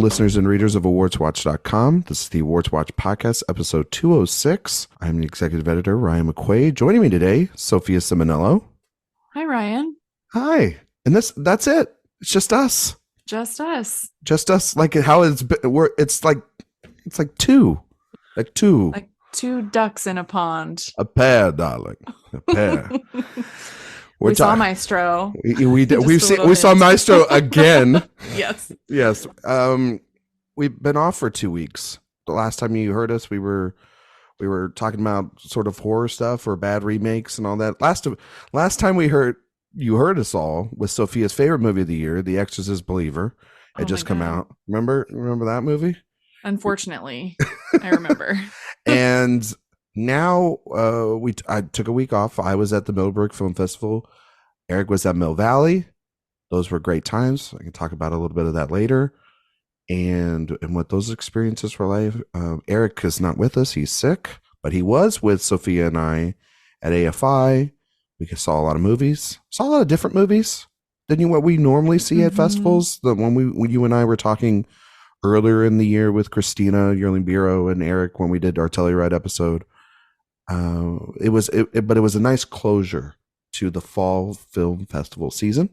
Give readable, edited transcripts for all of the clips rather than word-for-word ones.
listeners and readers of AwardsWatch.com. This is the AwardsWatch Podcast, episode 206. I'm the executive editor, Ryan McQuade. Joining me today, Sophia Ciminello. Hi, Ryan. Hi. And that's it. It's just us. Just us. Just us. Like how it's like two. Like two. Like two ducks in a pond. A pair, darling. A pair. We saw Maestro. We did. We saw Maestro again. Yes. Yes. We've been off for 2 weeks. The last time you heard us, we were talking about sort of horror stuff or bad remakes and all that. Last time you heard us all was Sophia's favorite movie of the year, The Exorcist Believer. It just come out. Remember that movie? Unfortunately, I remember. And now I took a week off. I was at the Middleburg Film Festival. Eric was at Mill Valley. Those were great times. I can talk about a little bit of that later. And what those experiences were like. Eric is not with us. He's sick. But he was with Sophia and I at AFI. We saw a lot of movies. Saw a lot of different movies than what we normally see at festivals. The one when you and I were talking earlier in the year with Christina Yerling Biro and Eric when we did our Telluride episode. It was a nice closure to the fall film festival season.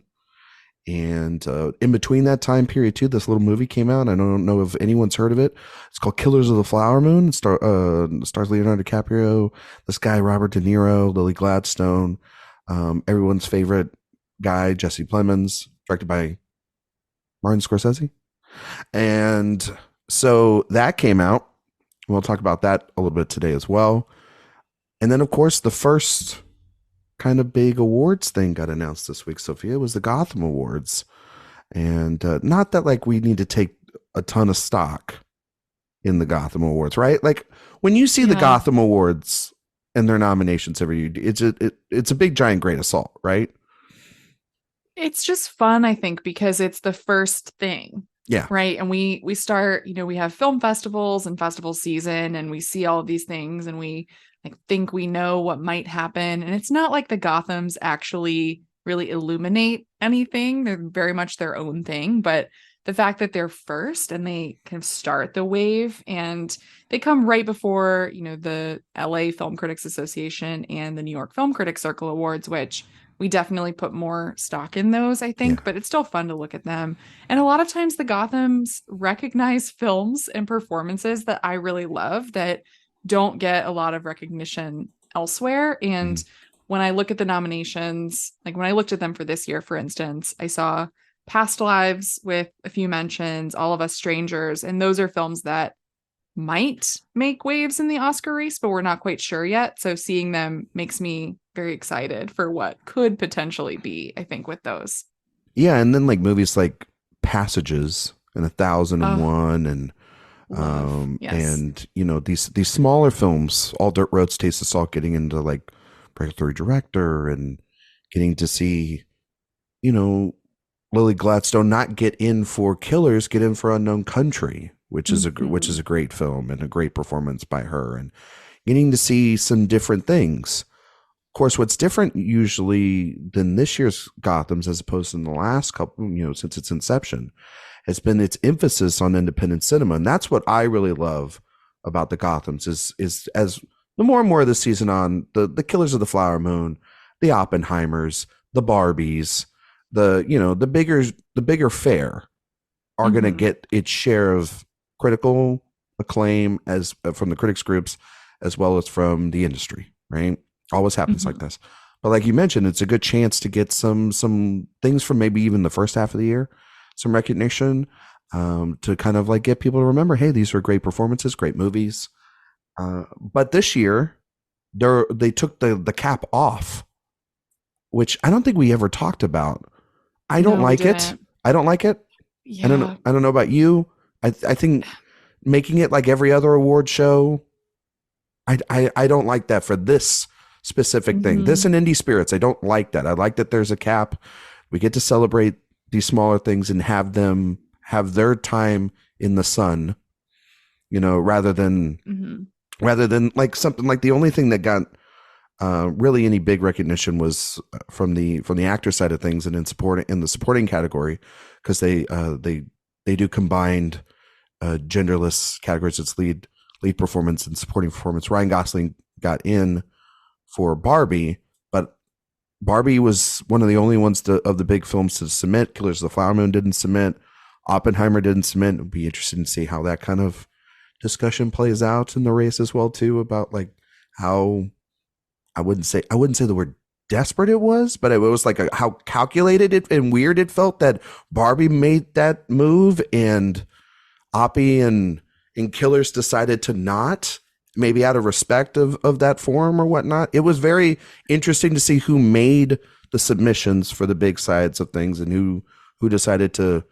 And in between that time period too, this little movie came out. I don't know if anyone's heard of it. It's called Killers of the Flower Moon. It stars Leonardo DiCaprio, this guy Robert De Niro, Lily Gladstone, everyone's favorite guy Jesse Plemons, directed by Martin Scorsese. And so that came out. We'll talk about that a little bit today as well. And then, of course, the first kind of big awards thing got announced this week, Sophia. It was the Gotham Awards. And not that like we need to take a ton of stock in the Gotham Awards, right? Like when you see the Gotham Awards and their nominations every year, it's a big giant grain of salt, right? It's just fun, I think, because it's the first thing. Yeah. Right. And we start, we have film festivals and festival season, and we see all of these things, and we think we know what might happen. And it's not like the Gothams actually really illuminate anything. They're very much their own thing. But the fact that they're first and they kind of start the wave, and they come right before, the LA Film Critics Association and the New York Film Critics Circle Awards, which we definitely put more stock in those, I think, but it's still fun to look at them. And a lot of times the Gothams recognize films and performances that I really love that don't get a lot of recognition elsewhere. And when I look at the nominations, like when I looked at them for this year, for instance, I saw Past Lives with a few mentions, All of Us Strangers, and those are films that might make waves in the Oscar race, but we're not quite sure yet. So seeing them makes me very excited for what could potentially be, I think, with those. Yeah, and then like movies like Passages and 1001 and and these smaller films, All Dirt Roads Taste of Salt, getting into like breakthrough director and getting to see, Lily Gladstone not get in for Killers, get in for Unknown Country, which is a great film and a great performance by her, and getting to see some different things. Of course, what's different usually than this year's Gothams, as opposed to in the last couple, since its inception, has been its emphasis on independent cinema. And that's what I really love about the Gothams is as the more and more of the season on, the Killers of the Flower Moon, the Oppenheimers, the Barbies, the bigger fare are going to get its share of critical acclaim as from the critics groups, as well as from the industry, right? Always happens like this. But like you mentioned, it's a good chance to get some things from maybe even the first half of the year, some recognition, to kind of like get people to remember, hey, these were great performances, great movies. But this year, they took the cap off, which I don't think we ever talked about. I don't like it. I don't like it. Yeah. I don't know about you. I think making it like every other award show, I don't like that for this specific thing. This and Indie Spirits, I don't like that. I like that there's a cap. We get to celebrate these smaller things and have them have their time in the sun, rather than like something like the only thing that got really any big recognition was from the actor side of things and in the supporting category, because they do combined genderless categories. It's lead performance and supporting performance. Ryan Gosling got in for Barbie, but Barbie was one of the only ones of the big films to submit. Killers of the Flower Moon didn't submit. Oppenheimer didn't submit. It'd be interesting to see how that kind of discussion plays out in the race as well too, about like how I wouldn't say the word desperate it was, but it was like how calculated it and weird it felt that Barbie made that move and Oppie and Killers decided to not, maybe out of respect of that forum or whatnot. It was very interesting to see who made the submissions for the big sides of things and who decided to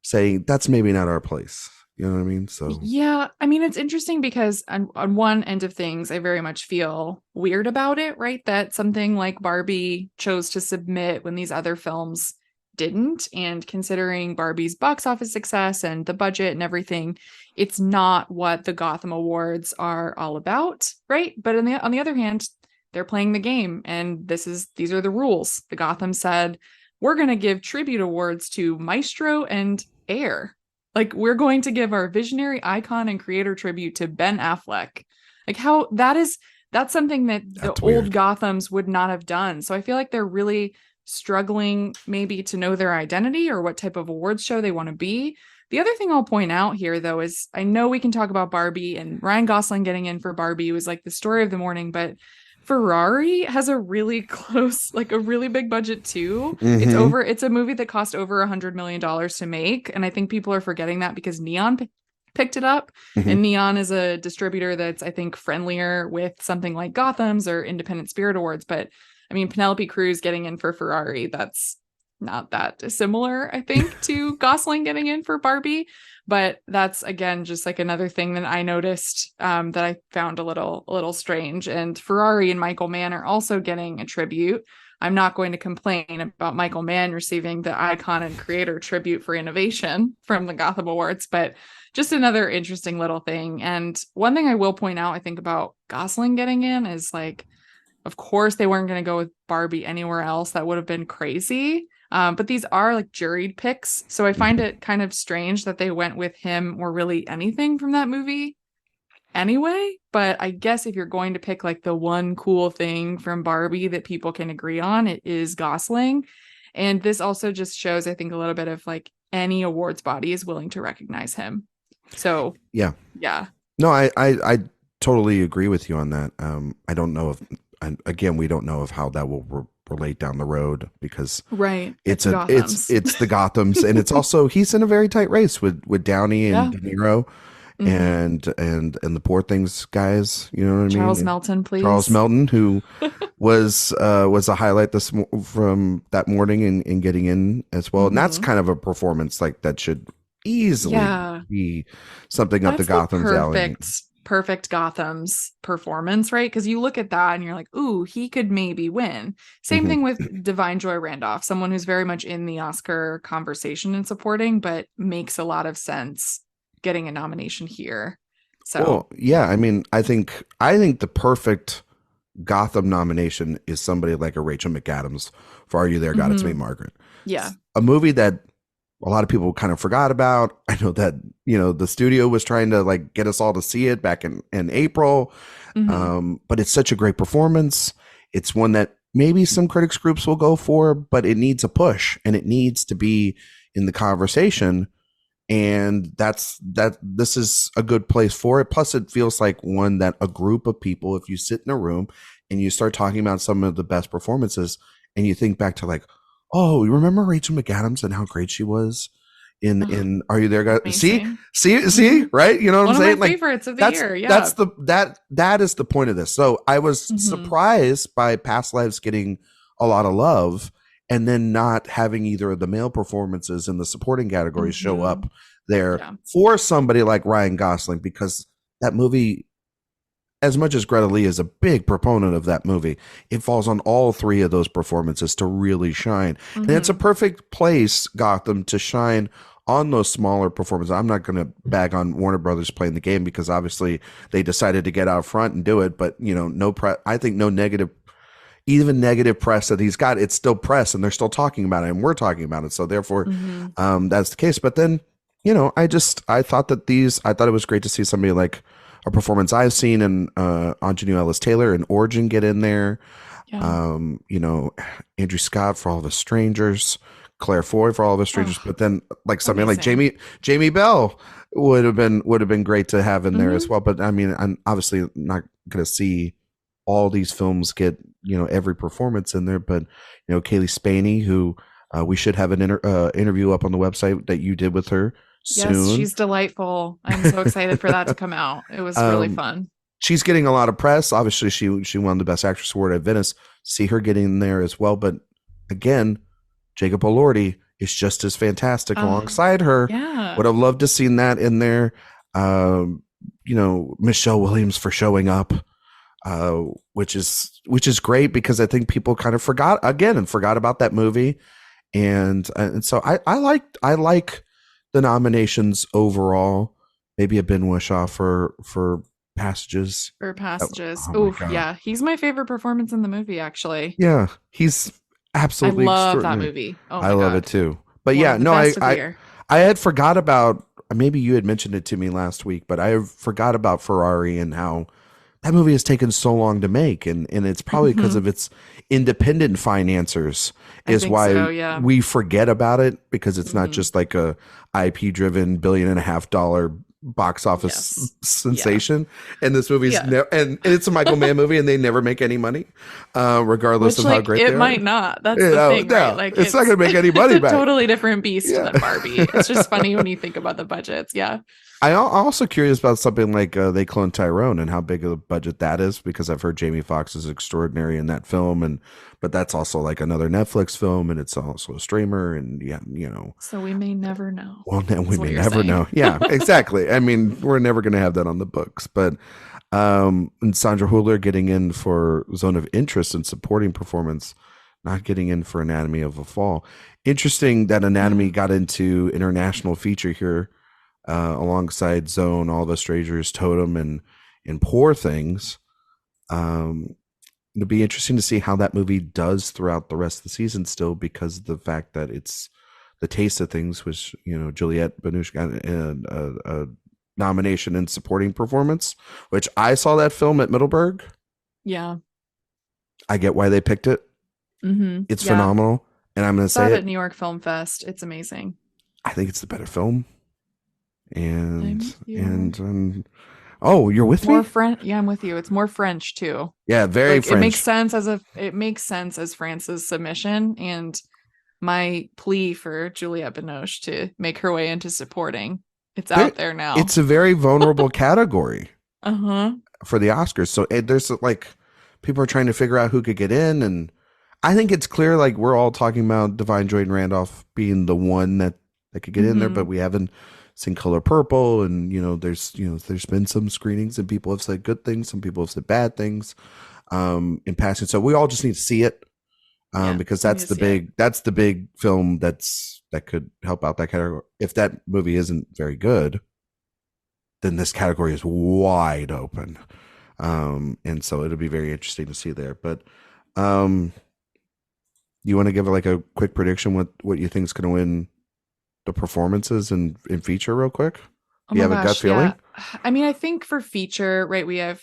say that's maybe not our place. You know what I mean? So yeah, I mean, it's interesting because on one end of things, I very much feel weird about it, right? That something like Barbie chose to submit when these other films didn't. And considering Barbie's box office success and the budget and everything, it's not what the Gotham Awards are all about, right? But on the other hand, they're playing the game, and these are the rules. The Gotham said, we're going to give tribute awards to Maestro and Air. Like, we're going to give our visionary icon and creator tribute to Ben Affleck. Like, that's something that the old Gothams would not have done. So I feel like they're really struggling maybe to know their identity or what type of awards show they want to be. The other thing I'll point out here, though, is I know we can talk about Barbie, and Ryan Gosling getting in for Barbie was like the story of the morning, but Ferrari has a really close, like a really big budget too. Mm-hmm. It's a movie that cost over $100 million to make. And I think people are forgetting that because Neon picked it up. Mm-hmm. And Neon is a distributor that's, I think, friendlier with something like Gotham's or Independent Spirit Awards. But I mean, Penelope Cruz getting in for Ferrari, that's not that similar, I think, to Gosling getting in for Barbie. But that's, again, just like another thing that I noticed that I found a little strange. And Ferrari and Michael Mann are also getting a tribute. I'm not going to complain about Michael Mann receiving the icon and creator tribute for innovation from the Gotham Awards, but just another interesting little thing. And one thing I will point out, I think, about Gosling getting in is, like, of course, they weren't going to go with Barbie anywhere else. That would have been crazy. But these are like juried picks. So I find it kind of strange that they went with him or really anything from that movie anyway. But I guess if you're going to pick like the one cool thing from Barbie that people can agree on, it is Gosling. And this also just shows, I think, a little bit of like any awards body is willing to recognize him. So yeah. No, I totally agree with you on that. I don't know if, again, we don't know of how that will relate down the road because it's the Gothams, and it's also he's in a very tight race with Downey and De Niro. Mm-hmm. and the Poor Things guys, you know what I mean? Charles Melton, please. Charles Melton, who was a highlight from that morning and getting in as well. Mm-hmm. And that's kind of a performance like that should easily be something up the Gotham's alley. Perfect Gotham's performance, right? Because you look at that and you're like, ooh, he could maybe win. Same thing with Divine Joy Randolph, someone who's very much in the Oscar conversation and supporting, but makes a lot of sense getting a nomination here. So well, yeah, I mean, I think the perfect Gotham nomination is somebody like a Rachel McAdams for Are You There, God? It's Me, Margaret. Yeah. A movie that a lot of people kind of forgot about. I know that, the studio was trying to like get us all to see it back in April. Mm-hmm. But it's such a great performance. It's one that maybe some critics groups will go for, but it needs a push and it needs to be in the conversation. And this is a good place for it. Plus it feels like one that a group of people, if you sit in a room and you start talking about some of the best performances and you think back to like, oh, you remember Rachel McAdams and how great she was in Are You There, God? See, right? You know what I'm saying? One of my favorites of the year. Yeah, that is the point of this. So I was surprised by Past Lives getting a lot of love and then not having either of the male performances in the supporting categories show up there for somebody like Ryan Gosling, because that movie, as much as Greta Lee is a big proponent of that movie, it falls on all three of those performances to really shine. Mm-hmm. And it's a perfect place, Gotham, to shine on those smaller performances. I'm not going to bag on Warner Brothers playing the game because obviously they decided to get out front and do it. But, I think no negative, even negative press that he's got, it's still press and they're still talking about it and we're talking about it. So therefore, that's the case. But then I thought it was great to see somebody like a performance I've seen and Anjanou Ellis Taylor and Origin get in there. Yeah. Andrew Scott for All of Us Strangers, Claire Foy for All of Us Strangers, but then like something like Jamie Bell would have been great to have in there as well. But I mean, I'm obviously not going to see all these films get every performance in there, but Kaylee Spaney, who we should have an interview up on the website that you did with her soon. Yes, she's delightful. I'm so excited for that to come out. It was really fun. She's getting a lot of press. Obviously, she won the Best Actress award at Venice. See her getting in there as well. But again, Jacob Elordi is just as fantastic alongside her. Yeah. Would have loved to seen that in there. Michelle Williams for showing up, which is great because I think people kind of forgot about that movie. And so I like the nominations overall. Maybe a Ben Whishaw for Passages. Yeah, he's my favorite performance in the movie, actually. Yeah, he's absolutely. I love that movie. Oh my I love God. it too. But I had forgot about. Maybe you had mentioned it to me last week, but I forgot about Ferrari and how that movie has taken so long to make, and it's probably because of its independent financiers is why we forget about it, because it's not just like a IP driven $1.5 billion box office sensation. And this movie's and it's a Michael Mann movie, and they never make any money, regardless of how great they are. It might not. That's the thing, right? Like it's not going to make any money back. It's a totally different beast than Barbie. It's just funny when you think about the budgets. Yeah. I'm also curious about something like They Cloned Tyrone and how big of a budget that is, because I've heard Jamie Foxx is extraordinary in that film, but that's also like another Netflix film, and it's also a streamer, and So we may never know. Well, we may never know. Yeah, exactly. I mean, we're never going to have that on the books, but and Sandra Hüller getting in for Zone of Interest and supporting performance, not getting in for Anatomy of a Fall. Interesting that Anatomy got into international feature here. Alongside Zone, All of Us Strangers, Totem, and Poor Things. It'll be interesting to see how that movie does throughout the rest of the season still, because of the fact that it's The Taste of Things, which, Juliette Binoche got a nomination in supporting performance, which I saw that film at Middleburg. Yeah. I get why they picked it. It's phenomenal. And I'm going to say it at New York Film Fest. It's amazing. I think it's the better film. Oh, you're with me? Yeah, I'm with you. It's more French too. Yeah, very French. It makes sense as France's submission, and my plea for Juliette Binoche to make her way into supporting. It's out there now. It's a very vulnerable category. For the Oscars. So there's like people are trying to figure out who could get in, and I think it's clear like we're all talking about Divine Jordan Randolph being the one that could get in there, but we haven't seen Color Purple, and there's been some screenings and people have said good things, some people have said bad things in passing, so we all just need to see it because that's the big film that could help out that category. If that movie isn't very good, then this category is wide open, and so it'll be very interesting to see there. But you want to give like a quick prediction what you think is going to win the performances in feature real quick? You have a gut feeling? I mean, I think for feature, right, we have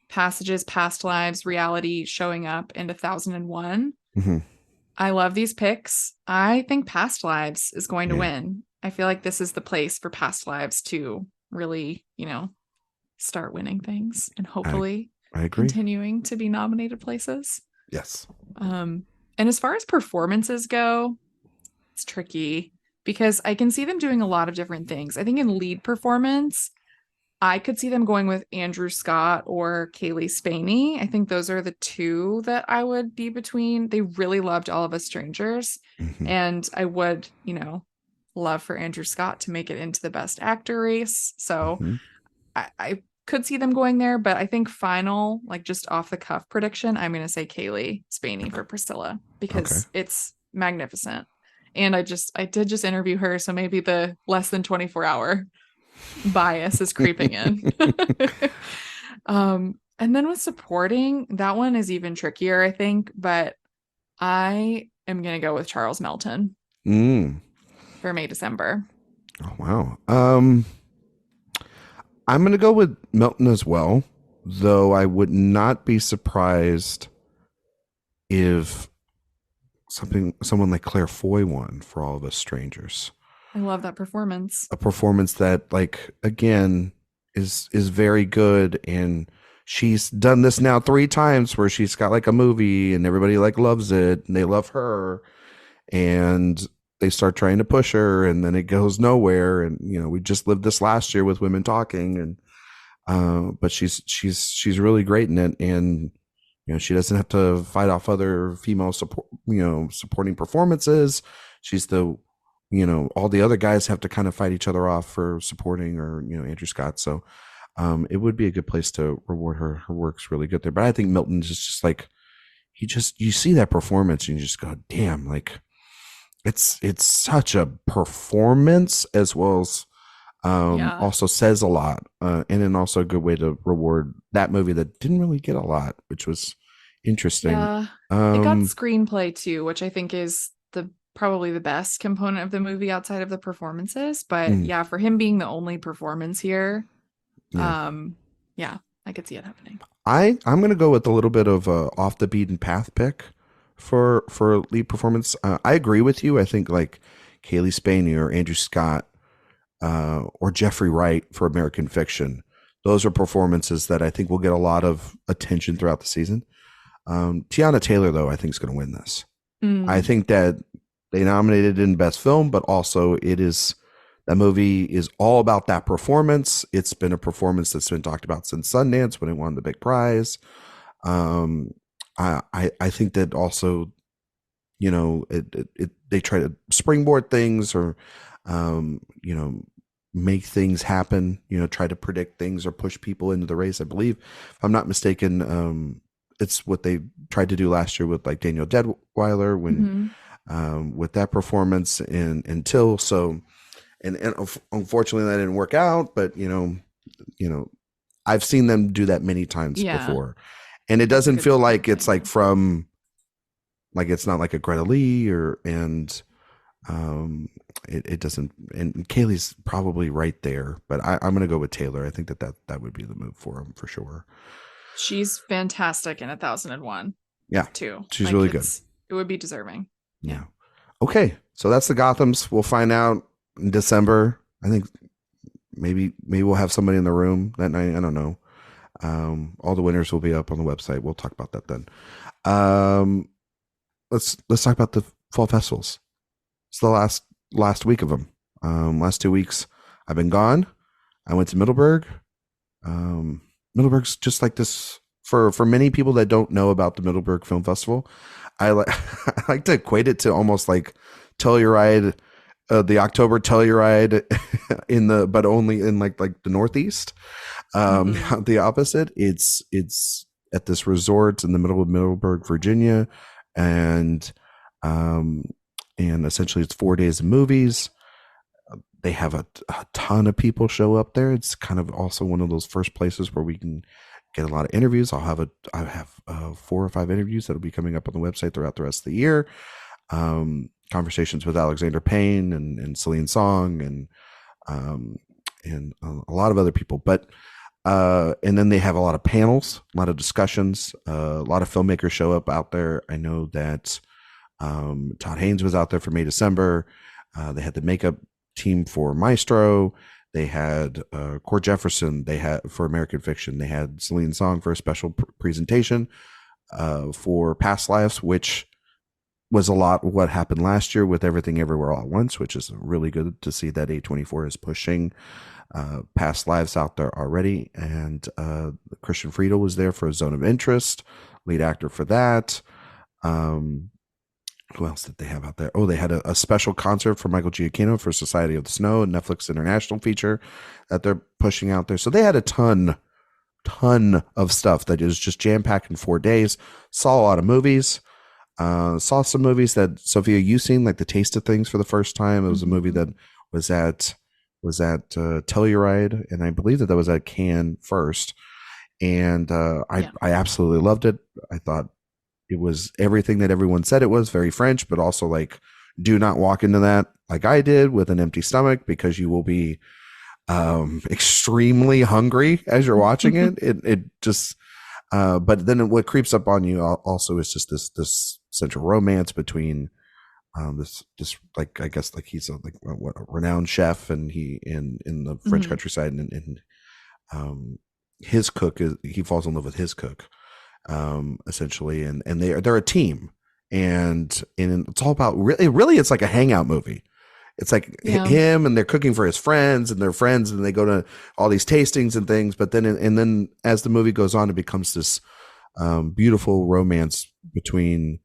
Passages, Past Lives, Reality, Showing Up, and 1001. I love these picks. I think Past Lives is going to win. I feel like this is the place for Past Lives to really, start winning things and hopefully I agree. Continuing to be nominated places. Yes. And as far as performances go, it's tricky, because I can see them doing a lot of different things. I think in lead performance, I could see them going with Andrew Scott or Kaylee Spaney. I think those are the two that I would be between. They really loved All of Us Strangers. And I would, love for Andrew Scott to make it into the Best Actor race. So I could see them going there. But I think final, like just off the cuff prediction, I'm going to say Kaylee Spaney for Priscilla, because it's magnificent. And I did just interview her, so maybe the less than 24-hour bias is creeping in. And then with supporting, that one is even trickier, I think. But I am going to go with Charles Melton for May December. Oh wow. I'm gonna go with Milton as well, though I would not be surprised if someone like Claire Foy won for All of Us Strangers. I love that performance. A performance that, like, again, is very good, and she's done this now 3 times where she's got like a movie and everybody like loves it and they love her, and they start trying to push her and then it goes nowhere. And we just lived this last year with Women Talking, and but she's really great in it. And she doesn't have to fight off other female support, supporting performances. She's the all the other guys have to kind of fight each other off for supporting, or Andrew Scott. So it would be a good place to reward her. Her work's really good there. But I think Milton's just like, you see that performance and you just go, damn, like it's such a performance, as well as also says a lot, and then also a good way to reward that movie that didn't really get a lot, which was interesting. Yeah, it got screenplay too, which I think is probably the best component of the movie outside of the performances. But yeah, for him being the only performance here, yeah, I could see it happening. I'm gonna go with a little bit of a off the beaten path pick for lead performance. I agree with you. I think like Kaylee Spaney or Andrew Scott or Jeffrey Wright for American Fiction, those are performances that I think will get a lot of attention throughout the season. Tiana Taylor, though, I think is going to win this. I think that they nominated in Best Film, but also that movie is all about that performance. It's been a performance that's been talked about since Sundance when it won the big prize. I think that also, they try to springboard things, or make things happen, try to predict things or push people into the race. I believe, if I'm not mistaken, it's what they tried to do last year with like Daniel Deadweiler when with that performance in Till. So, and unfortunately that didn't work out, but I've seen them do that many times before, and it doesn't feel like it's like from, like, it's not like a Greta Lee it doesn't, and Kaylee's probably right there, but I'm going to go with Taylor. I think that would be the move for him for sure. She's fantastic in 1001. Yeah, too. She's really good. It would be deserving. Yeah. Okay, so that's the Gothams. We'll find out in December. I think maybe we'll have somebody in the room that night. I don't know. All the winners will be up on the website. We'll talk about that then. Let's talk about the fall festivals. It's the last week of them. Last 2 weeks I've been gone. I went to Middleburg. Middleburg's just like this for many people that don't know about the Middleburg Film Festival. I like to equate it to almost like Telluride, the October Telluride but only in like the Northeast. The opposite. It's at this resort in the middle of Middleburg, Virginia, and essentially it's 4 days of movies. They have a ton of people show up there. It's kind of also one of those first places where we can get a lot of interviews. I have 4 or 5 interviews that'll be coming up on the website throughout the rest of the year. Conversations with Alexander Payne and Celine Song and a lot of other people. But and then they have a lot of panels, a lot of discussions. A lot of filmmakers show up out there. I know that Todd Haynes was out there for May December. They had the makeup team for Maestro. They had Cord Jefferson. They had for American Fiction. They had Celine Song for a special presentation for Past Lives, which was a lot what happened last year with Everything Everywhere All at Once, which is really good to see that A24 is pushing Past Lives out there already. And Christian Friedel was there for A Zone of Interest, lead actor for that. Who else did they have out there? Oh, they had a special concert for Michael Giacchino for Society of the Snow, a Netflix international feature that they're pushing out there. So they had a ton of stuff that is just jam-packed in 4 days. Saw a lot of movies. Saw some movies that, Sophia, you've seen, like The Taste of Things for the first time. It was a movie that was at Telluride, and I believe that was at Cannes first. And I absolutely loved it. I thought it was everything that everyone said it was, very French, but also like Do not walk into that like I did with an empty stomach, because you will be extremely hungry as you're watching it. It just but then what creeps up on you also is just this central romance between this like, I guess, like he's a renowned chef, and he in the French countryside, and his cook he falls in love with his cook, essentially, and they're a team, and it's all about really it's like a hangout movie. It's like him, and they're cooking for his friends and their friends, and they go to all these tastings and things. But then as the movie goes on, it becomes this beautiful romance between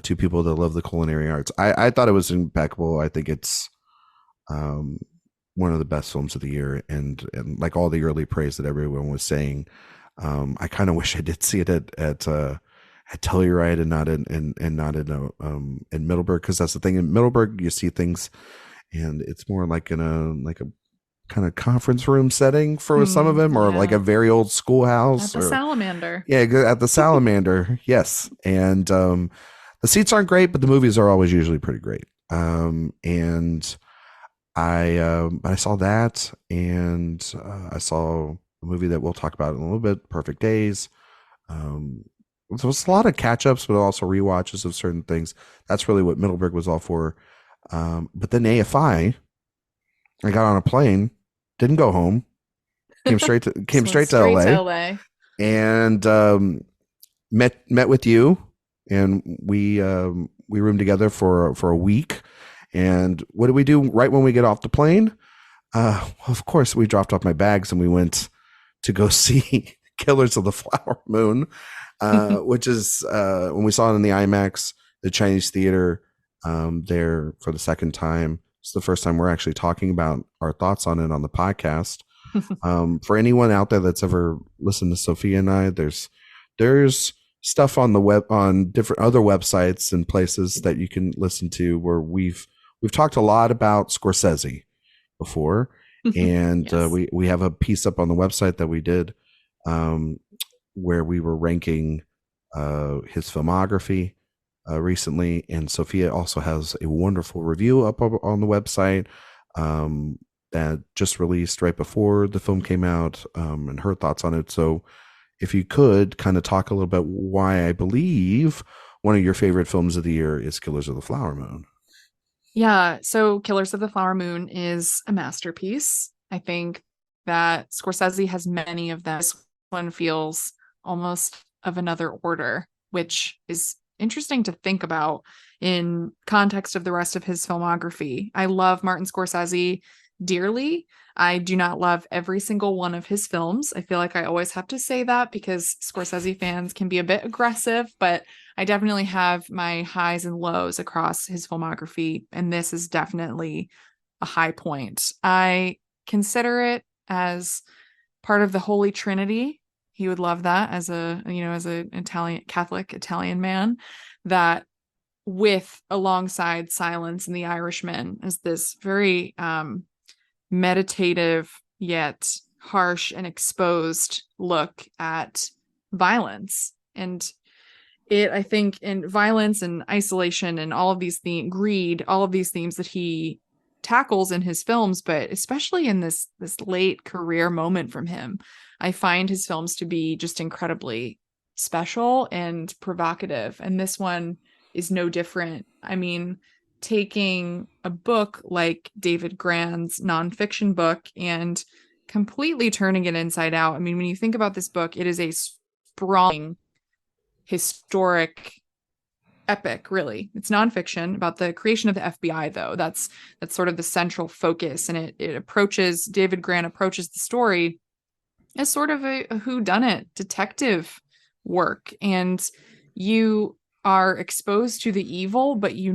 two people that love the culinary arts. I thought it was impeccable. I think it's one of the best films of the year, and like all the early praise that everyone was saying, I kind of wish I did see it at Telluride and not in Middleburg, because that's the thing. In Middleburg, you see things, and it's more like in a kind of conference room setting for some of them, or like a very old schoolhouse at the Salamander. Yeah, at the Salamander. Yes, and the seats aren't great, but the movies are always usually pretty great. And I saw that, and I saw a movie that we'll talk about in a little bit, Perfect Days. There was a lot of catch-ups, but also rewatches of certain things. That's really what Middleburg was all for. But then AFI, I got on a plane, didn't go home, came straight to LA, and met with you, and we roomed together for a week. And what did we do right when we get off the plane? Well, of course, we dropped off my bags and we went to go see Killers of the Flower Moon, which is when we saw it in the IMAX, the Chinese theater, there for the second time. It's the first time we're actually talking about our thoughts on it on the podcast. For anyone out there that's ever listened to Sophia and I, there's stuff on the web, on different other websites and places that you can listen to, where we've talked a lot about Scorsese before, and we have a piece up on the website that we did where we were ranking his filmography recently, and Sophia also has a wonderful review up on the website that just released right before the film came out, and her thoughts on it. So if you could kind of talk a little bit why I believe one of your favorite films of the year is Killers of the Flower Moon. Yeah, so Killers of the Flower Moon is a masterpiece. I think that Scorsese has many of them. This one feels almost of another order, which is interesting to think about in context of the rest of his filmography. I love Martin Scorsese dearly. I do not love every single one of his films. I feel like I always have to say that because Scorsese fans can be a bit aggressive, but I definitely have my highs and lows across his filmography, and this is definitely a high point. I consider it as part of the Holy Trinity. He would love that as an Italian Catholic Italian man, that with alongside Silence and The Irishman is this very meditative yet harsh and exposed look at violence. And I think in violence and isolation and all of these themes, greed, all of these themes that he tackles in his films, but especially in this late career moment from him, I find his films to be just incredibly special and provocative. And this one is no different. I mean, taking a book like David Grann's nonfiction book and completely turning it inside out. I mean, when you think about this book, it is a sprawling historic epic, really. It's nonfiction about the creation of the FBI, though. That's sort of the central focus. And David Grann approaches the story as sort of a whodunit detective work. And you are exposed to the evil, but you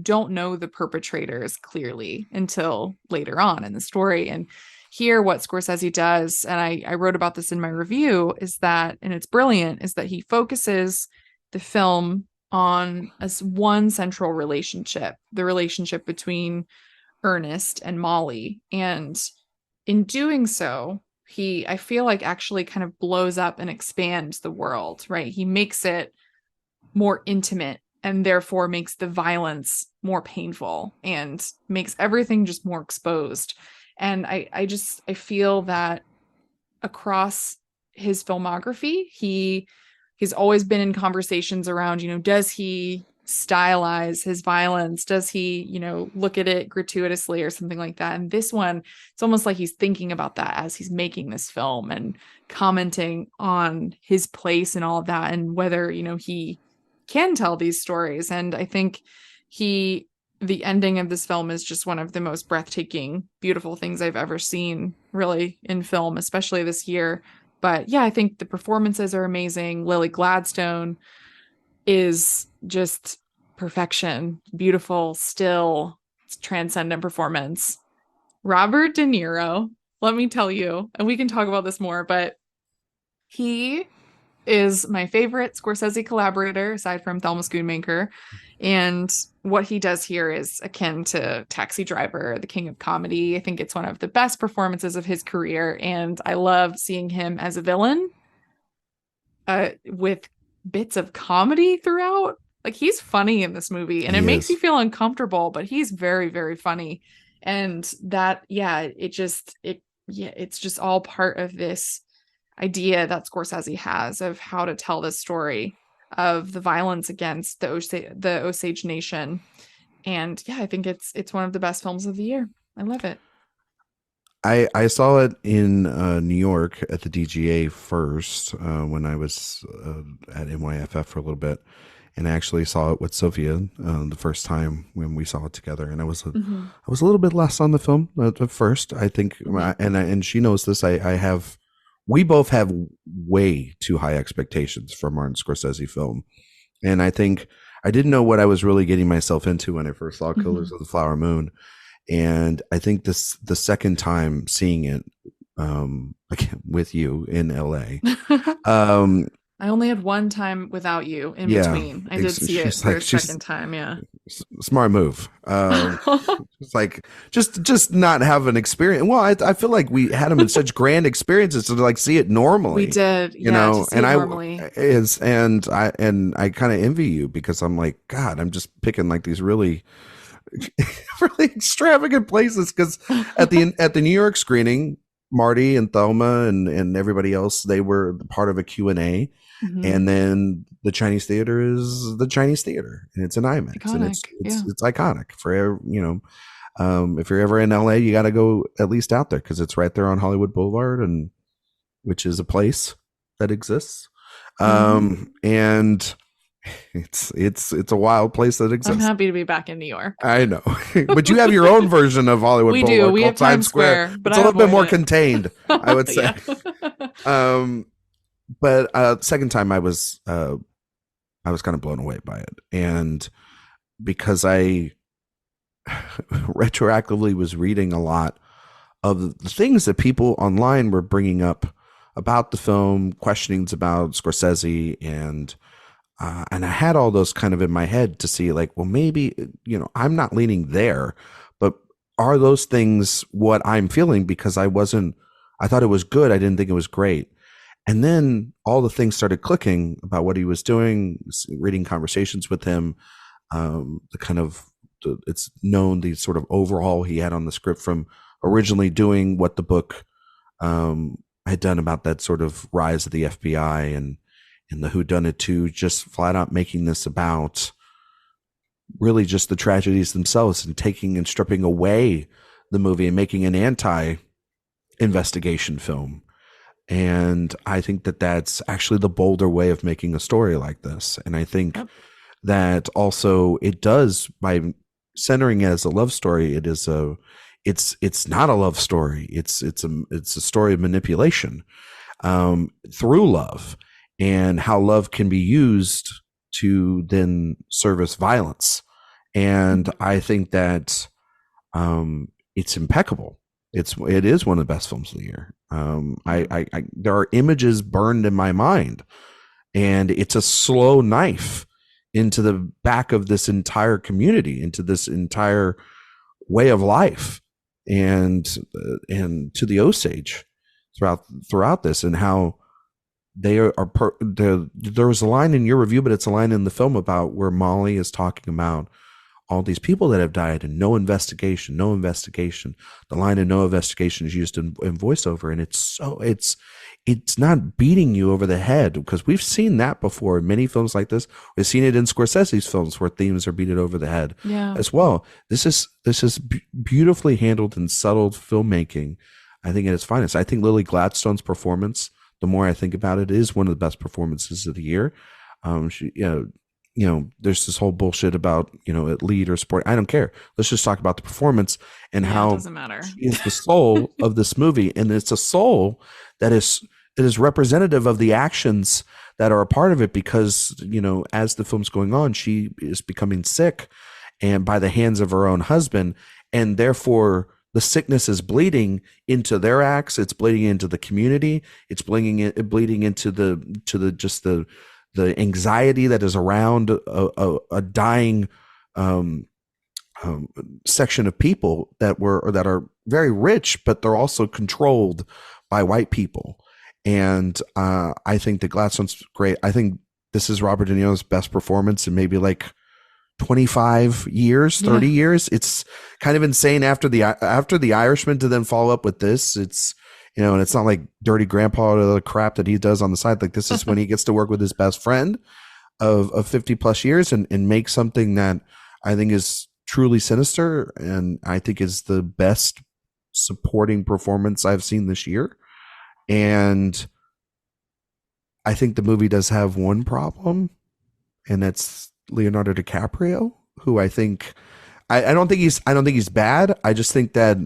don't know the perpetrators clearly until later on in the story. And here, what Scorsese does, and I wrote about this in my review, is that, and it's brilliant, is that he focuses the film on as one central relationship, the relationship between Ernest and Molly. And in doing so, I feel like actually kind of blows up and expands the world, right? He makes it more intimate and therefore makes the violence more painful and makes everything just more exposed. And I feel that across his filmography, he's always been in conversations around, does he stylize his violence? Does he, look at it gratuitously or something like that? And this one, it's almost like he's thinking about that as he's making this film and commenting on his place and all of that, and whether, he can tell these stories. And I think the ending of this film is just one of the most breathtaking, beautiful things I've ever seen, really, in film, especially this year. But yeah, I think the performances are amazing. Lily Gladstone is just perfection, beautiful, still, transcendent performance. Robert De Niro, let me tell you, and we can talk about this more, but he is my favorite Scorsese collaborator aside from Thelma Schoonmaker. And what he does here is akin to Taxi Driver, the king of comedy. I think it's one of the best performances of his career. And I love seeing him as a villain with bits of comedy throughout. Like, he's funny in this movie, and it makes you feel uncomfortable, but he's very, very funny. And that, it's just all part of this idea that Scorsese has of how to tell this story of the violence against the Osage Nation. And yeah, I think it's one of the best films of the year. I love it. I saw it in New York at the DGA first when I was at NYFF for a little bit, and I actually saw it with Sophia the first time when we saw it together. And I was a little bit less on the film at first, I think, and she knows this. We both have way too high expectations for Martin Scorsese film, and I think I didn't know what I was really getting myself into when I first saw Killers of the Flower Moon. And I think the second time seeing it with you in LA, I only had one time without you in between. I did see it for a second time. Yeah. Smart move. It's like just not have an experience. Well, I feel like we had them in such grand experiences to like see it normally. We did, and I kind of envy you because I'm like, God, I'm just picking like these really really extravagant places, because at the New York screening, Marty and Thelma and everybody else, they were part of a Q&A. And then the Chinese theater is the Chinese theater, and it's an IMAX, iconic, and it's iconic for if you're ever in LA, you got to go at least out there, because it's right there on Hollywood Boulevard, and which is a place that exists. And it's a wild place that exists. I'm happy to be back in New York. I know, but you have your own version of Hollywood Boulevard. We have Times Square, but it's a little bit more contained, I would say. But second time I was kind of blown away by it, and because I retroactively was reading a lot of the things that people online were bringing up about the film, questionings about Scorsese, and I had all those kind of in my head to see, like, well, maybe, I'm not leaning there, but are those things what I'm feeling? Because I thought it was good. I didn't think it was great. And then all the things started clicking about what he was doing, reading conversations with him, it's known the sort of overhaul he had on the script from originally doing what the book had done about that sort of rise of the FBI and the whodunit, to just flat out making this about really just the tragedies themselves, and taking and stripping away the movie and making an anti-investigation film. And I think that that's actually the bolder way of making a story like this. And I think that also it does, by centering it as a love story, it's not a love story. It's a story of manipulation through love, and how love can be used to then service violence. And I think that it's impeccable. It is one of the best films of the year. There are images burned in my mind, and it's a slow knife into the back of this entire community, into this entire way of life, and to the Osage throughout this, and how there was a line in your review, but it's a line in the film about where Molly is talking about all these people that have died and no investigation, no investigation. The line of no investigation is used in voiceover, and it's not beating you over the head, because we've seen that before in many films like this. We've seen it in Scorsese's films where themes are beaten over the head as well. This is beautifully handled and subtle filmmaking, I think, at its finest. I think Lily Gladstone's performance, the more I think about it, is one of the best performances of the year. She, there's this whole bullshit about, lead or support. I don't care. Let's just talk about the performance and how it doesn't matter. She is the soul of this movie. And it's a soul that is representative of the actions that are a part of it, because, as the film's going on, she is becoming sick and by the hands of her own husband. And therefore the sickness is bleeding into their acts. It's bleeding into the community. It's bleeding into the anxiety that is around a dying section of people that are very rich, but they're also controlled by white people. And I think that Gladstone's great. I think this is Robert De Niro's best performance in maybe like 25 years, 30 years. It's kind of insane after the Irishman to then follow up with this. It's, and it's not like dirty grandpa or the crap that he does on the side. Like, this is when he gets to work with his best friend of 50 plus years and make something that I think is truly sinister, and I think is the best supporting performance I've seen this year. And I think the movie does have one problem, and that's Leonardo DiCaprio, who I think I don't think he's bad. I just think that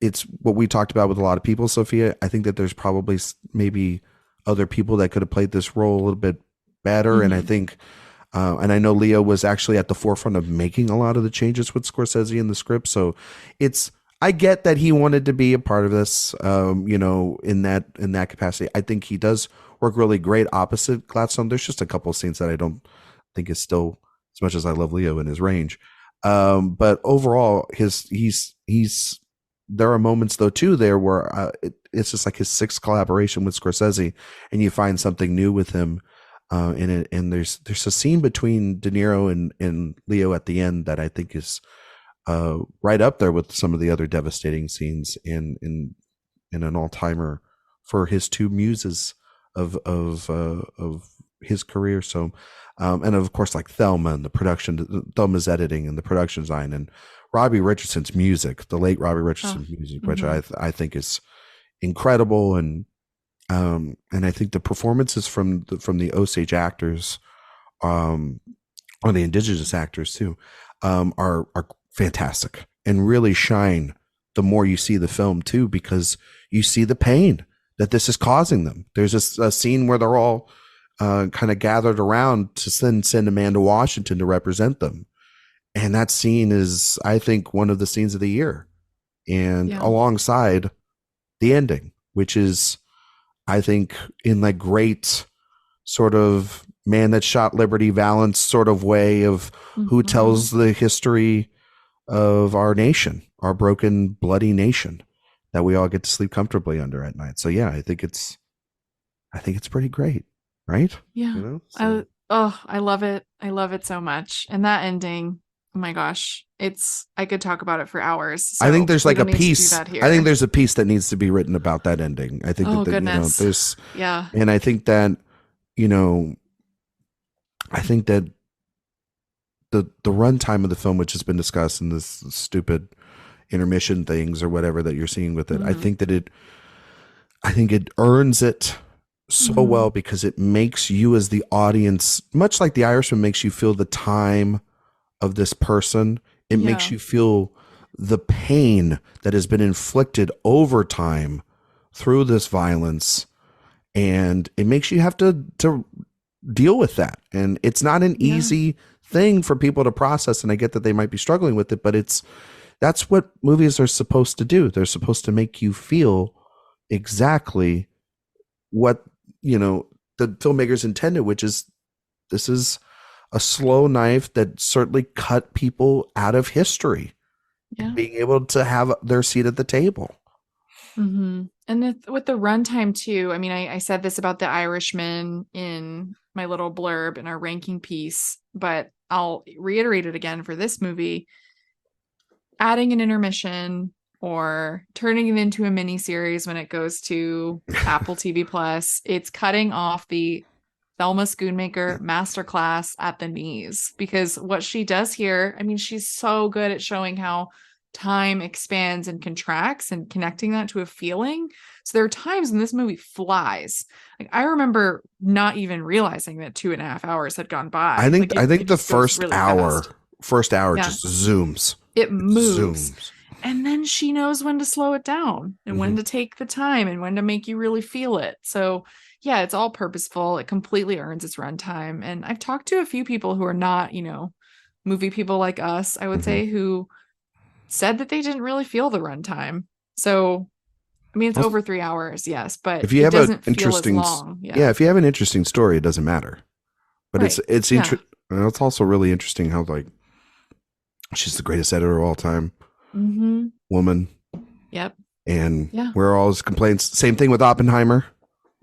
it's what we talked about with a lot of people, Sophia. I think that there's probably maybe other people that could have played this role a little bit better. And I think, and I know Leo was actually at the forefront of making a lot of the changes with Scorsese in the script. So I get that he wanted to be a part of this, in that capacity. I think he does work really great opposite Gladstone. There's just a couple of scenes that I don't think is still, as much as I love Leo, in his range. But overall, there are moments though too there where it's just like his sixth collaboration with Scorsese, and you find something new with him in it. And there's a scene between De Niro and Leo at the end that I think is right up there with some of the other devastating scenes in an all-timer for his two muses of his career. So and of course, like Thelma and the production, Thelma's editing and the production design, and Robbie Richardson's music, the late Robbie Richardson's music, which I think is incredible. And I think the performances from the Osage actors, or the indigenous actors too, are fantastic and really shine the more you see the film too, because you see the pain that this is causing them. There's a scene where they're all kind of gathered around to send a man to Washington to represent them. And that scene is, I think, one of the scenes of the year. And alongside the ending, which is, I think, in like great sort of Man That Shot Liberty Valance sort of way of who tells the history of our nation, our broken, bloody nation that we all get to sleep comfortably under at night. So yeah, I think it's pretty great, right? Yeah. I love it. I love it so much. And that ending, oh my gosh, I could talk about it for hours. So I think there's like a piece. I think there's a piece that needs to be written about that ending. I think goodness. There's yeah. And I think that, I think that the runtime of the film, which has been discussed in this stupid intermission things or whatever that you're seeing with it, I think it earns it so well, because it makes you as the audience, much like The Irishman makes you feel the time of this person. It makes you feel the pain that has been inflicted over time through this violence, and it makes you have to deal with that. And it's not an easy thing for people to process, and I get that they might be struggling with it, but that's what movies are supposed to do. They're supposed to make you feel exactly what the filmmakers intended, which is, this is a slow knife that certainly cut people out of history, being able to have their seat at the table. And with the runtime too, I mean, I said this about The Irishman in my little blurb in our ranking piece, but I'll reiterate it again for this movie. Adding an intermission or turning it into a mini series when it goes to Apple TV Plus, it's cutting off the Thelma Schoonmaker masterclass at the knees, because what she does here, I mean, she's so good at showing how time expands and contracts and connecting that to a feeling. So there are times when this movie flies. Like, I remember not even realizing that 2.5 hours had gone by. I think it the just goes really first hour Yeah. just zooms. It moves. And then she knows when to slow it down and when to take the time and when to make you really feel it. So yeah, it's all purposeful. It completely earns its runtime. And I've talked to a few people who are not, movie people like us, I would say, who said that they didn't really feel the runtime. So, I mean, it's over 3 hours, yes, but if you have doesn't an interesting, feel as long. if you have an interesting story, it doesn't matter. But Right. it's also really interesting how, like, she's the greatest editor of all time, woman. Yep. And we're always complaints. Same thing with Oppenheimer.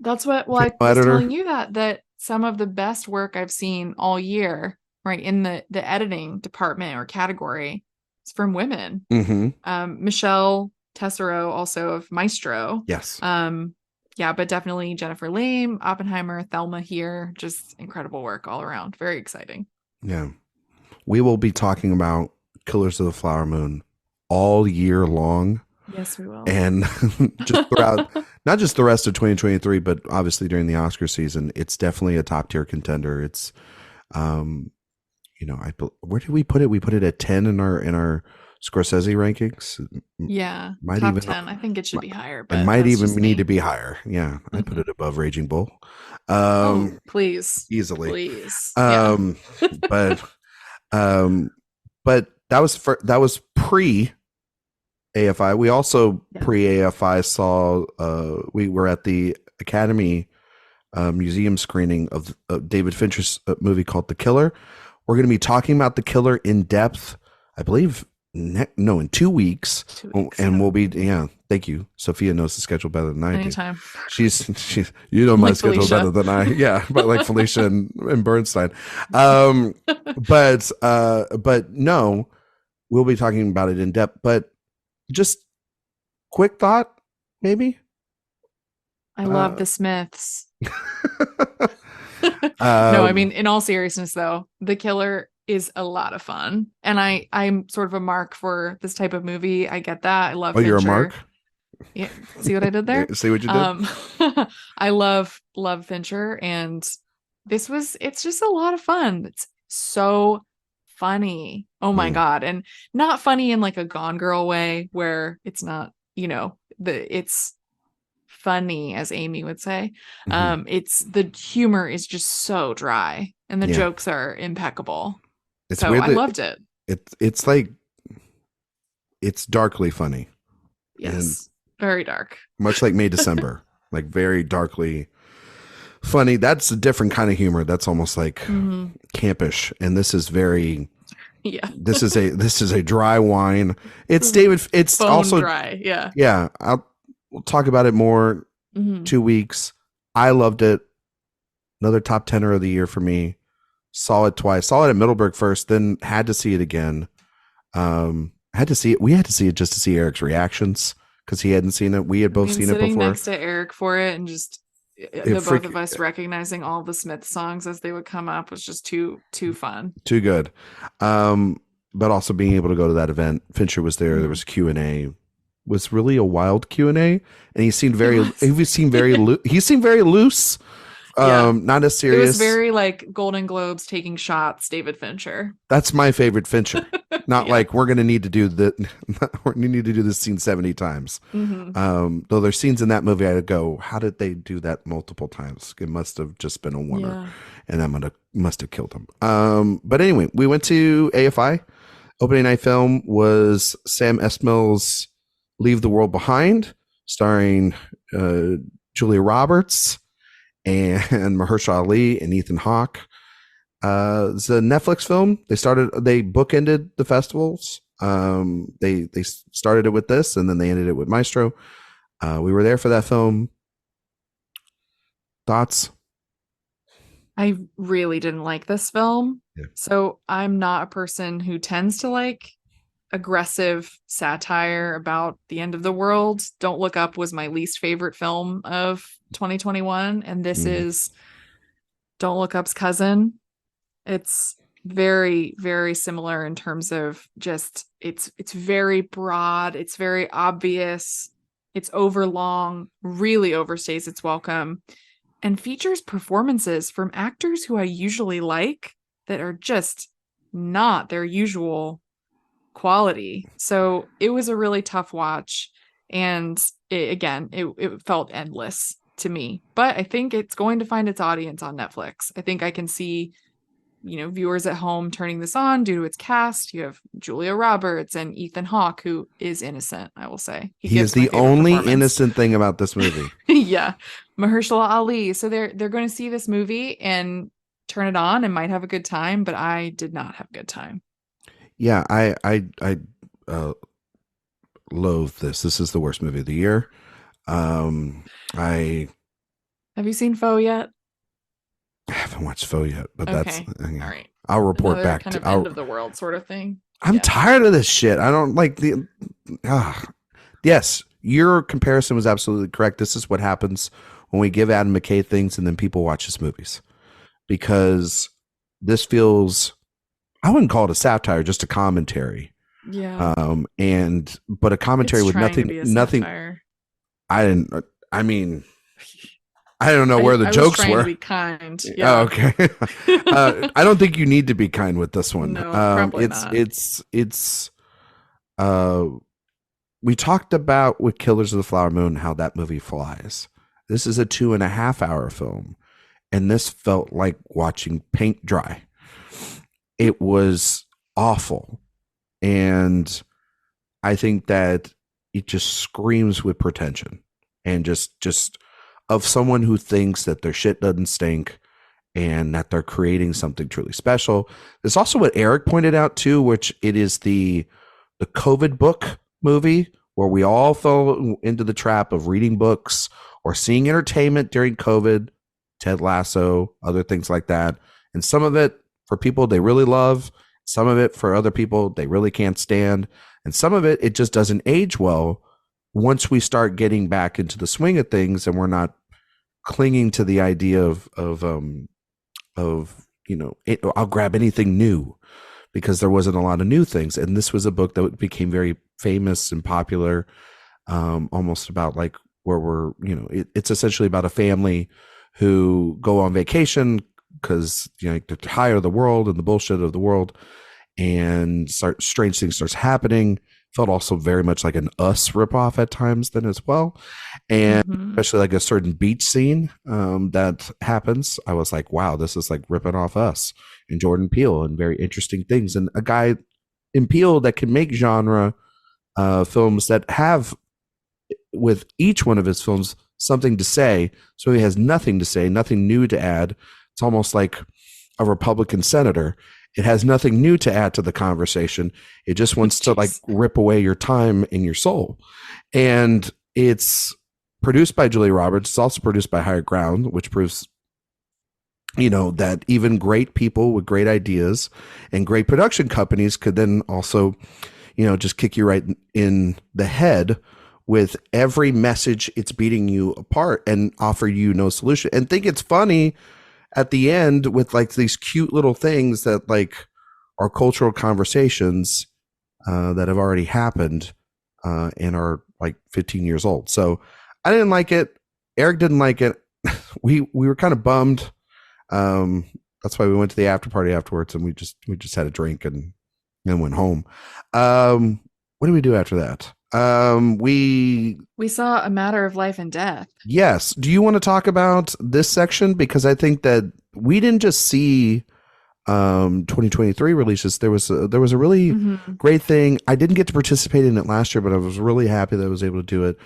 That's what, I was telling you that some of the best work I've seen all year, right, in the editing department or category, is from women. Michelle Tessero, also of Maestro. Yes. But definitely Jennifer Lame, Oppenheimer, Thelma here, just incredible work all around. Very exciting. Yeah. We will be talking about Killers of the Flower Moon all year long. Yes, we will. And just throughout, not just the rest of 2023, but obviously during the Oscar season, it's definitely a top tier contender. It's, where did we put it? We put it at 10 in our Scorsese rankings. Yeah, might top even 10. I think it should be higher, but it might even need to be higher. Yeah, I put it above Raging Bull. Please, easily. Please. But that was pre AFI. We also pre AFI saw. We were at the Academy Museum screening of David Fincher's movie called The Killer. We're going to be talking about The Killer in depth, I believe. In 2 weeks. 2 weeks, and we'll be thank you. Sophia knows the schedule better than I Anytime. do. She's my like schedule Felicia. better than I but like Felicia and Bernstein. But no, we'll be talking about it in depth. But just quick thought, maybe. I love the Smiths. No, I mean, in all seriousness though, The Killer is a lot of fun, and I'm sort of a mark for this type of movie. I get that. I love. Oh, you're a mark. Yeah, see what I did there? See what you did? I love Fincher, and it's just a lot of fun. It's so funny. Oh my God. And not funny in like a Gone Girl way where it's not, it's funny, as Amy would say. It's the humor is just so dry and the jokes are impeccable. So I loved it. It's like, it's darkly funny. Yes. Very dark. Much like May December, like very darkly funny. That's a different kind of humor. That's almost like campish. And this is very, this is a dry wine. It's David. It's Bone also dry. Yeah. Yeah. We'll talk about it more 2 weeks. I loved it. Another top 10er of the year for me. Saw it twice. Saw it at Middleburg first, then had to see it again. Had to see it. We had to see it just to see Eric's reactions because he hadn't seen it. We had both seen it before. Sitting next to Eric for it, and just both of us recognizing all the Smith songs as they would come up was just too fun. Too good. But also being able to go to that event. Fincher was there. There was Q&A. Was really a wild Q&A, and he seemed very loose. Not as serious. It was very like Golden Globes taking shots, David Fincher. That's my favorite Fincher. Not like we're gonna need to do this scene 70 times. Though there's scenes in that movie I go, how did they do that multiple times? It must have just been a wonder, and that must have killed him. But anyway, we went to AFI. Opening night film was Sam Esmail's Leave the World Behind, starring Julia Roberts and Mahershala Ali and Ethan Hawke. It's a Netflix film. They bookended the festivals. They started it with this, and then they ended it with Maestro. We were there for that film. Thoughts? I really didn't like this film. Yeah. So I'm not a person who tends to like aggressive satire about the end of the world. Don't Look Up was my least favorite film of 2021. And this is Don't Look Up's cousin. It's very, very similar in terms of just it's very broad, it's very obvious, it's overlong, really overstays its welcome, and features performances from actors who I usually like that are just not their usual quality. So it was a really tough watch. And it felt endless to me. But I think it's going to find its audience on Netflix. I think I can see, viewers at home turning this on due to its cast. You have Julia Roberts and Ethan Hawke, who is innocent, I will say. He is the only innocent thing about this movie. Yeah. Mahershala Ali. So they're going to see this movie and turn it on and might have a good time, but I did not have a good time. Yeah, I loathe this. This is the worst movie of the year. Have you seen Foe yet? I haven't watched Foe yet, but okay. That's all right. I'll report Another back kind to of end of the world sort of thing. I'm tired of this shit. I don't like the. Yes, your comparison was absolutely correct. This is what happens when we give Adam McKay things and then people watch his movies, because this feels. I wouldn't call it a satire, just a commentary. Yeah. But a commentary with nothing. I don't know where the jokes were. To be kind. Yeah. Oh, okay. I don't think you need to be kind with this one. No, probably not. We talked about with Killers of the Flower Moon how that movie flies. This is a 2.5 hour film, and this felt like watching paint dry. It was awful, and I think that it just screams with pretension and just of someone who thinks that their shit doesn't stink and that they're creating something truly special. There's also what Eric pointed out too, which it is the COVID book movie where we all fell into the trap of reading books or seeing entertainment during COVID, Ted Lasso, other things like that. And some of it for people they really love, some of it for other people they really can't stand, and some of it just doesn't age well once we start getting back into the swing of things and we're not clinging to the idea of I'll grab anything new, because there wasn't a lot of new things. And this was a book that became very famous and popular, almost about like where it's essentially about a family who go on vacation because they're tired of the world and the bullshit of the world, and strange things starts happening. Felt also very much like an Us ripoff at times then as well. And especially like a certain beach scene that happens. I was like, wow, this is like ripping off Us and Jordan Peele and very interesting things. And a guy in Peele that can make genre films that have, with each one of his films, something to say. So he has nothing to say, nothing new to add. It's almost like a Republican senator. It has nothing new to add to the conversation. It just wants to like rip away your time and your soul. And it's produced by Julia Roberts. It's also produced by Higher Ground, which proves, that even great people with great ideas and great production companies could then also, just kick you right in the head with every message it's beating you apart and offer you no solution, and think it's funny at the end with like these cute little things that like are cultural conversations that have already happened and are like 15 years old. So I didn't like it. Eric didn't like it. We were kind of bummed. That's why we went to the after party afterwards, and we just had a drink and went home. What did we do after that? We saw A Matter of Life and Death. Yes. Do you want to talk about this section? Because I think that we didn't just see 2023 releases. There was a really great thing. I didn't get to participate in it last year, but I was really happy that I was able to do it.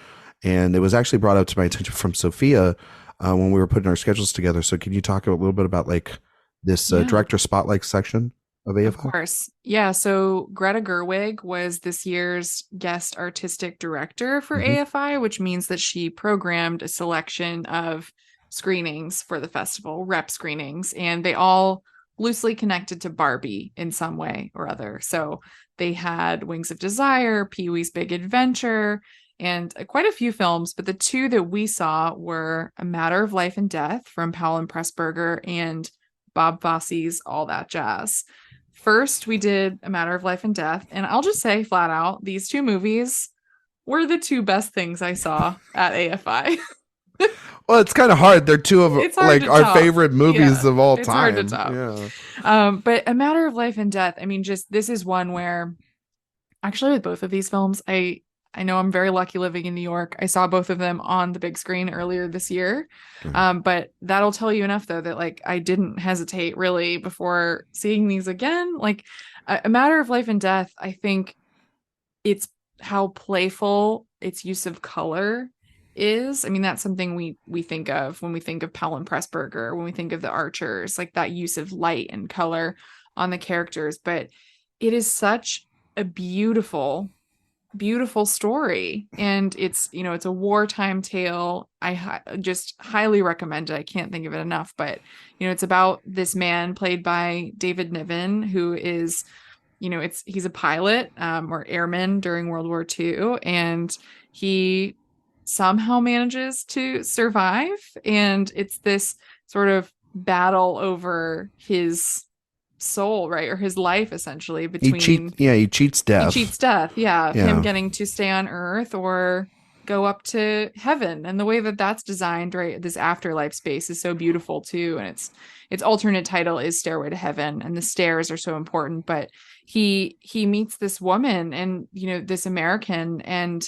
And it was actually brought up to my attention from Sophia when we were putting our schedules together. So can you talk a little bit about like this director spotlight section? of Of AFI? course. Yeah. So Greta Gerwig was this year's guest artistic director for Mm-hmm. AFI, which means that she programmed a selection of screenings for the festival, rep screenings, and they all loosely connected to Barbie in some way or other. So they had Wings of Desire, Pee Wee's Big Adventure, and quite a few films, but the two that we saw were A Matter of Life and Death from Powell and Pressburger and Bob Fosse's All That Jazz. First, we did A Matter of Life and Death, and I'll just say flat out, these two movies were the two best things I saw at AFI. Well, it's kind of hard. They're two of like our top. favorite movies of all it's time. Hard to top. Yeah. But A Matter of Life and Death, I mean, just this is one where actually with both of these films, I know I'm very lucky living in New York. I saw both of them on the big screen earlier this year. But that'll tell you enough though, that like I didn't hesitate really before seeing these again. Like A Matter of Life and Death, I think it's how playful its use of color is. I mean, that's something we think of when we think of Powell and Pressburger, when we think of the Archers, like that use of light and color on the characters. But it is such a beautiful story, and it's it's a wartime tale. I just highly recommend it. I can't think of it enough, but it's about this man played by David Niven, who is he's a pilot or airman during World War II, and he somehow manages to survive, and it's this sort of battle over his soul, right, or his life, essentially, between he cheats death. Him getting to stay on Earth or go up to heaven. And the way that that's designed, right, this afterlife space is so beautiful too. And its alternate title is Stairway to Heaven, and the stairs are so important. But he meets this woman, and this American, and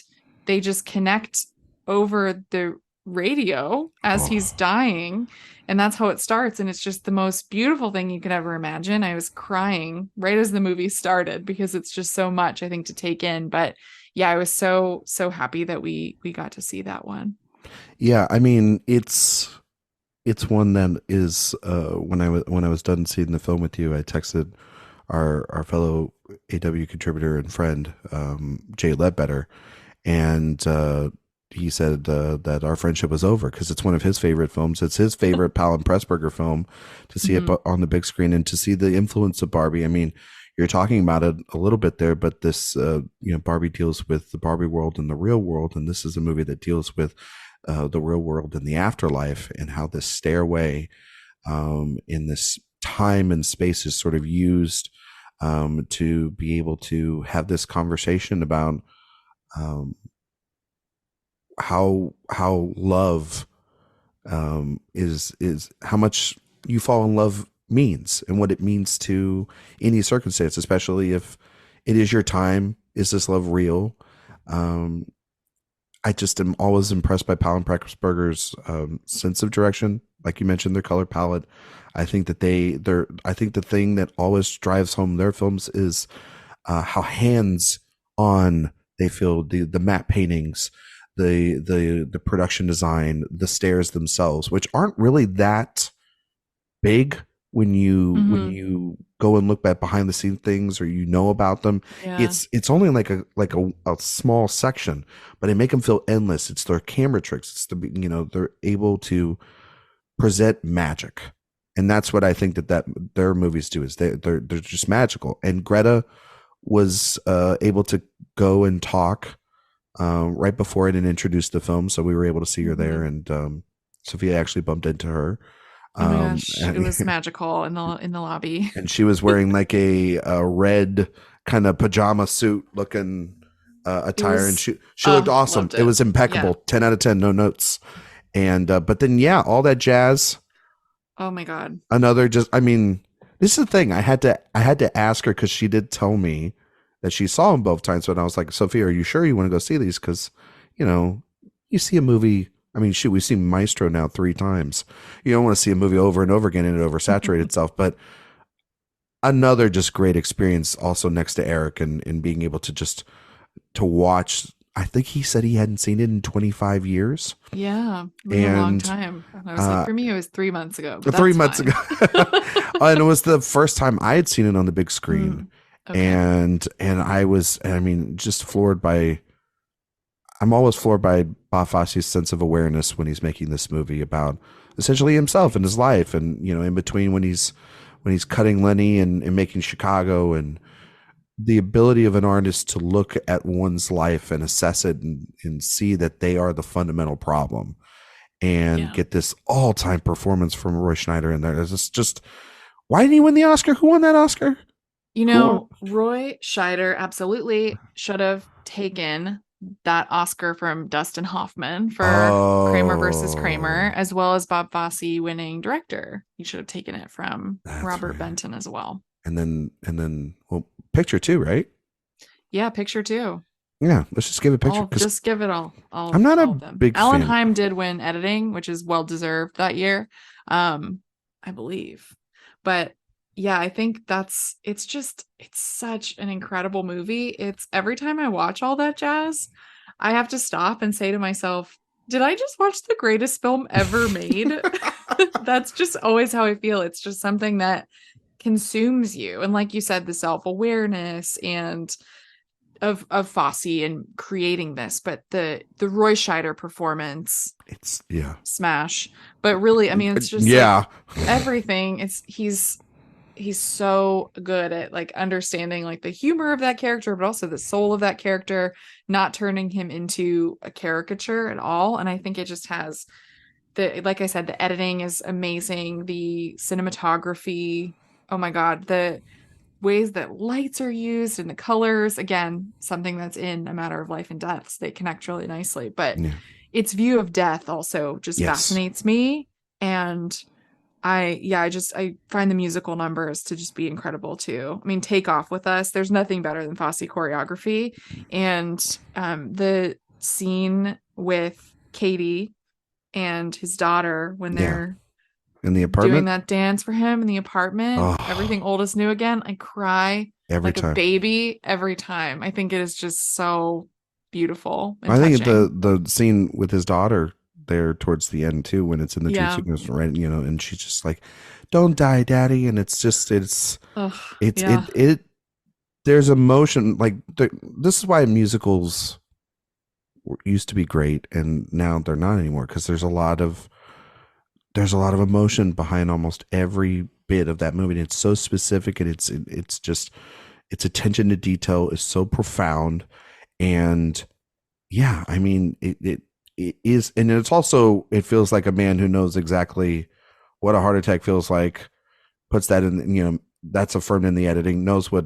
they just connect over the radio as he's dying, and that's how it starts. And it's just the most beautiful thing you could ever imagine. I was crying right as the movie started because it's just so much, I think, to take in. But yeah, I was so happy that we got to see that one. Yeah, I mean, it's one that is when I was done seeing the film with you, I texted our fellow AW contributor and friend Jay Ledbetter, and he said that our friendship was over because it's one of his favorite films. It's his favorite Powell and Pressburger film to see it on the big screen and to see the influence of Barbie. I mean, you're talking about it a little bit there, but this, Barbie deals with the Barbie world and the real world. And this is a movie that deals with the real world and the afterlife, and how this stairway in this time and space is sort of used to be able to have this conversation about how love is how much you fall in love means, and what it means to any circumstance, especially if it is your time. Is this love real? I just am always impressed by Powell and Pressburger's sense of direction. Like you mentioned, their color palette. I think that I think the thing that always drives home their films is how hands on they feel. The matte paintings, the production design, the stairs themselves, which aren't really that big when you go and look at behind the scenes things, or about them. It's only like a small section, but they make them feel endless. It's their camera tricks. It's they're able to present magic, and that's what I think that their movies do, is they're just magical. And Greta was able to go and talk right before it and introduce the film, so we were able to see her there, and Sophia actually bumped into her. Oh my gosh, it was magical in the lobby. And she was wearing like a red kind of pajama suit looking attire, and she looked awesome. It was impeccable. 10 out of 10, no notes. And but then All That Jazz. Oh my God. Another this is the thing. I had to ask her, because she did tell me that she saw them both times. But I was like, Sophia, are you sure you want to go see these? Because you see a movie. I mean, shoot, we've seen Maestro now 3 times. You don't want to see a movie over and over again and it oversaturate itself. But another just great experience also next to Eric, and being able to watch. I think he said he hadn't seen it in 25 years. Yeah, it's been a long And time. And I was like, for me, it was 3 months ago, but 3 months that's ago. fine. And it was the first time I had seen it on the big screen. Okay. And I was, I mean, just floored by, I'm always floored by Bob Fosse's sense of awareness when he's making this movie about essentially himself and his life. And, you know, in between when he's cutting Lenny and making Chicago, and the ability of an artist to look at one's life and assess it and see that they are the fundamental problem, and get this all-time performance from Roy Schneider in there. It's just, why didn't he win the Oscar? Who won that Oscar? You know, Roy Scheider absolutely should have taken that Oscar from Dustin Hoffman for Kramer versus Kramer, as well as Bob Fosse winning director. He should have taken it from Robert Benton as well. And then, well, picture too, right? Yeah, picture too. Yeah, let's just give it picture. Just give it all. I'm not a big Alan fan. Hyam did win editing, which is well deserved that year, I believe. But yeah, I think it's such an incredible movie. It's every time I watch All That Jazz, I have to stop and say to myself, did I just watch the greatest film ever made? That's just always how I feel. It's just something that consumes you. And like you said, the self-awareness and of Fosse and creating this, but the Roy Scheider performance, it's smash. But really, I mean, it's just like everything. He's so good at like understanding like the humor of that character, but also the soul of that character, not turning him into a caricature at all. And I think it just has like I said, the editing is amazing. The cinematography, oh my God, the ways that lights are used and the colors, again, something that's in A Matter of Life and Death. So they connect really nicely, but its view of death also just fascinates me. And I find the musical numbers to just be incredible too. I mean, Take Off With Us, there's nothing better than Fosse choreography. And the scene with Katie and his daughter when they're in the apartment doing that dance for him in the apartment, Everything Old Is New Again, I cry every time. A baby every time. I think it is just so beautiful. I think the scene with his daughter there towards the end too, when it's in the dream sequence, right? You know, and she's just like, "Don't die, Daddy," and it's there's emotion. Like this is why musicals used to be great, and now they're not anymore, because there's a lot of emotion behind almost every bit of that movie. And it's so specific, and it's just its attention to detail is so profound. And yeah, I mean, it is, and it's also, it feels like a man who knows exactly what a heart attack feels like, puts that in, you know, that's affirmed in the editing, knows what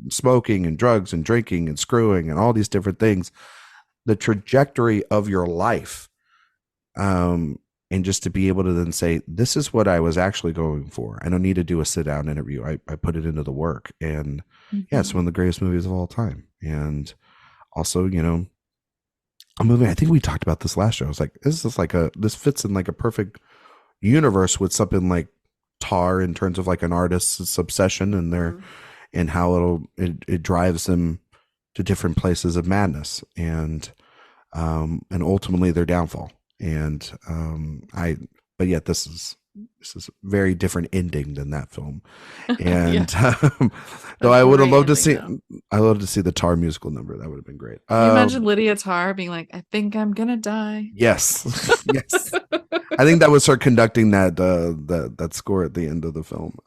smoking and drugs and drinking and screwing and all these different things, the trajectory of your life, and just to be able to then say, this is what I was actually going for. I don't need to do a sit down interview. I put it into the work. And yeah, it's one of the greatest movies of all time. And also, you know, a movie, I think we talked about this last show. I was like, this fits in like a perfect universe with something like Tar, in terms of like an artist's obsession and and how it drives them to different places of madness and ultimately their downfall. And but yet this is a very different ending than that film. And though I would have loved to see, the Tar musical number. That would have been great. You imagine Lydia Tar being like, "I think I'm gonna die." Yes, yes. I think that was her conducting that score at the end of the film.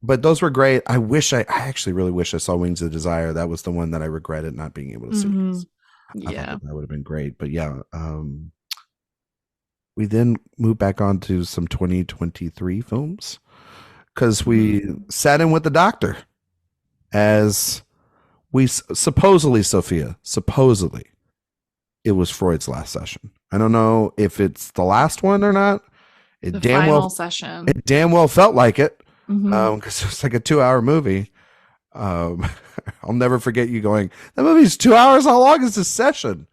But those were great. I actually really wish I saw Wings of Desire. That was the one that I regretted not being able to see. That would have been great. But yeah, we then moved back on to some 2023 films, because we sat in with the doctor as we supposedly it was Freud's last session. I don't know if it's the last one or not. The final session. It damn well felt like it, because it was like a 2-hour movie. I'll never forget you going, "That movie's 2 hours. How long is this session?"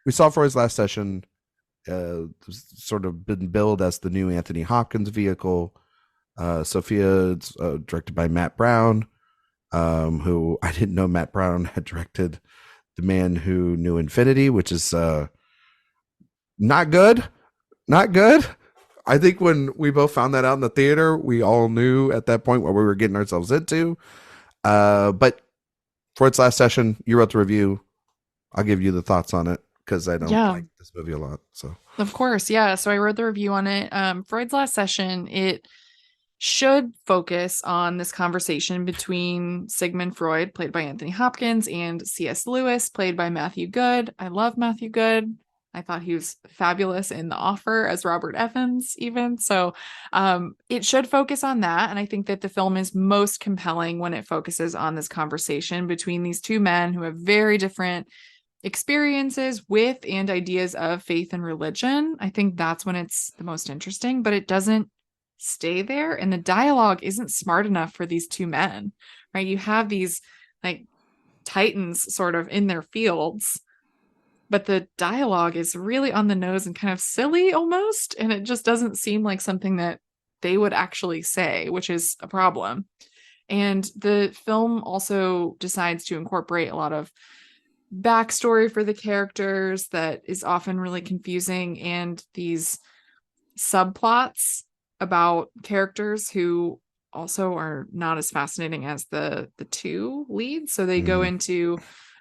We saw Freud's last session. Sort of been billed as the new Anthony Hopkins vehicle. Sophia, it's directed by Matt Brown. who I didn't know Matt Brown had directed The Man Who Knew Infinity, which is not good. Not good. I think when we both found that out in the theater, we all knew at that point what we were getting ourselves into. But for its last session, you wrote the review. I'll give you the thoughts on it because I don't like this movie a lot. So of course, yeah. So I wrote the review on it. Freud's Last Session, it should focus on this conversation between Sigmund Freud, played by Anthony Hopkins, and C.S. Lewis, played by Matthew Goode. I love Matthew Goode. I thought he was fabulous in The Offer as Robert Evans, even. So it should focus on that. And I think that the film is most compelling when it focuses on this conversation between these two men who have very different experiences with and ideas of faith and religion. I think that's when it's the most interesting, but it doesn't stay there. And the dialogue isn't smart enough for these two men, right? You have these like titans sort of in their fields, but the dialogue is really on the nose and kind of silly almost. And it just doesn't seem like something that they would actually say, which is a problem. And the film also decides to incorporate a lot of backstory for the characters that is often really confusing, and these subplots about characters who also are not as fascinating as the two leads. So they go into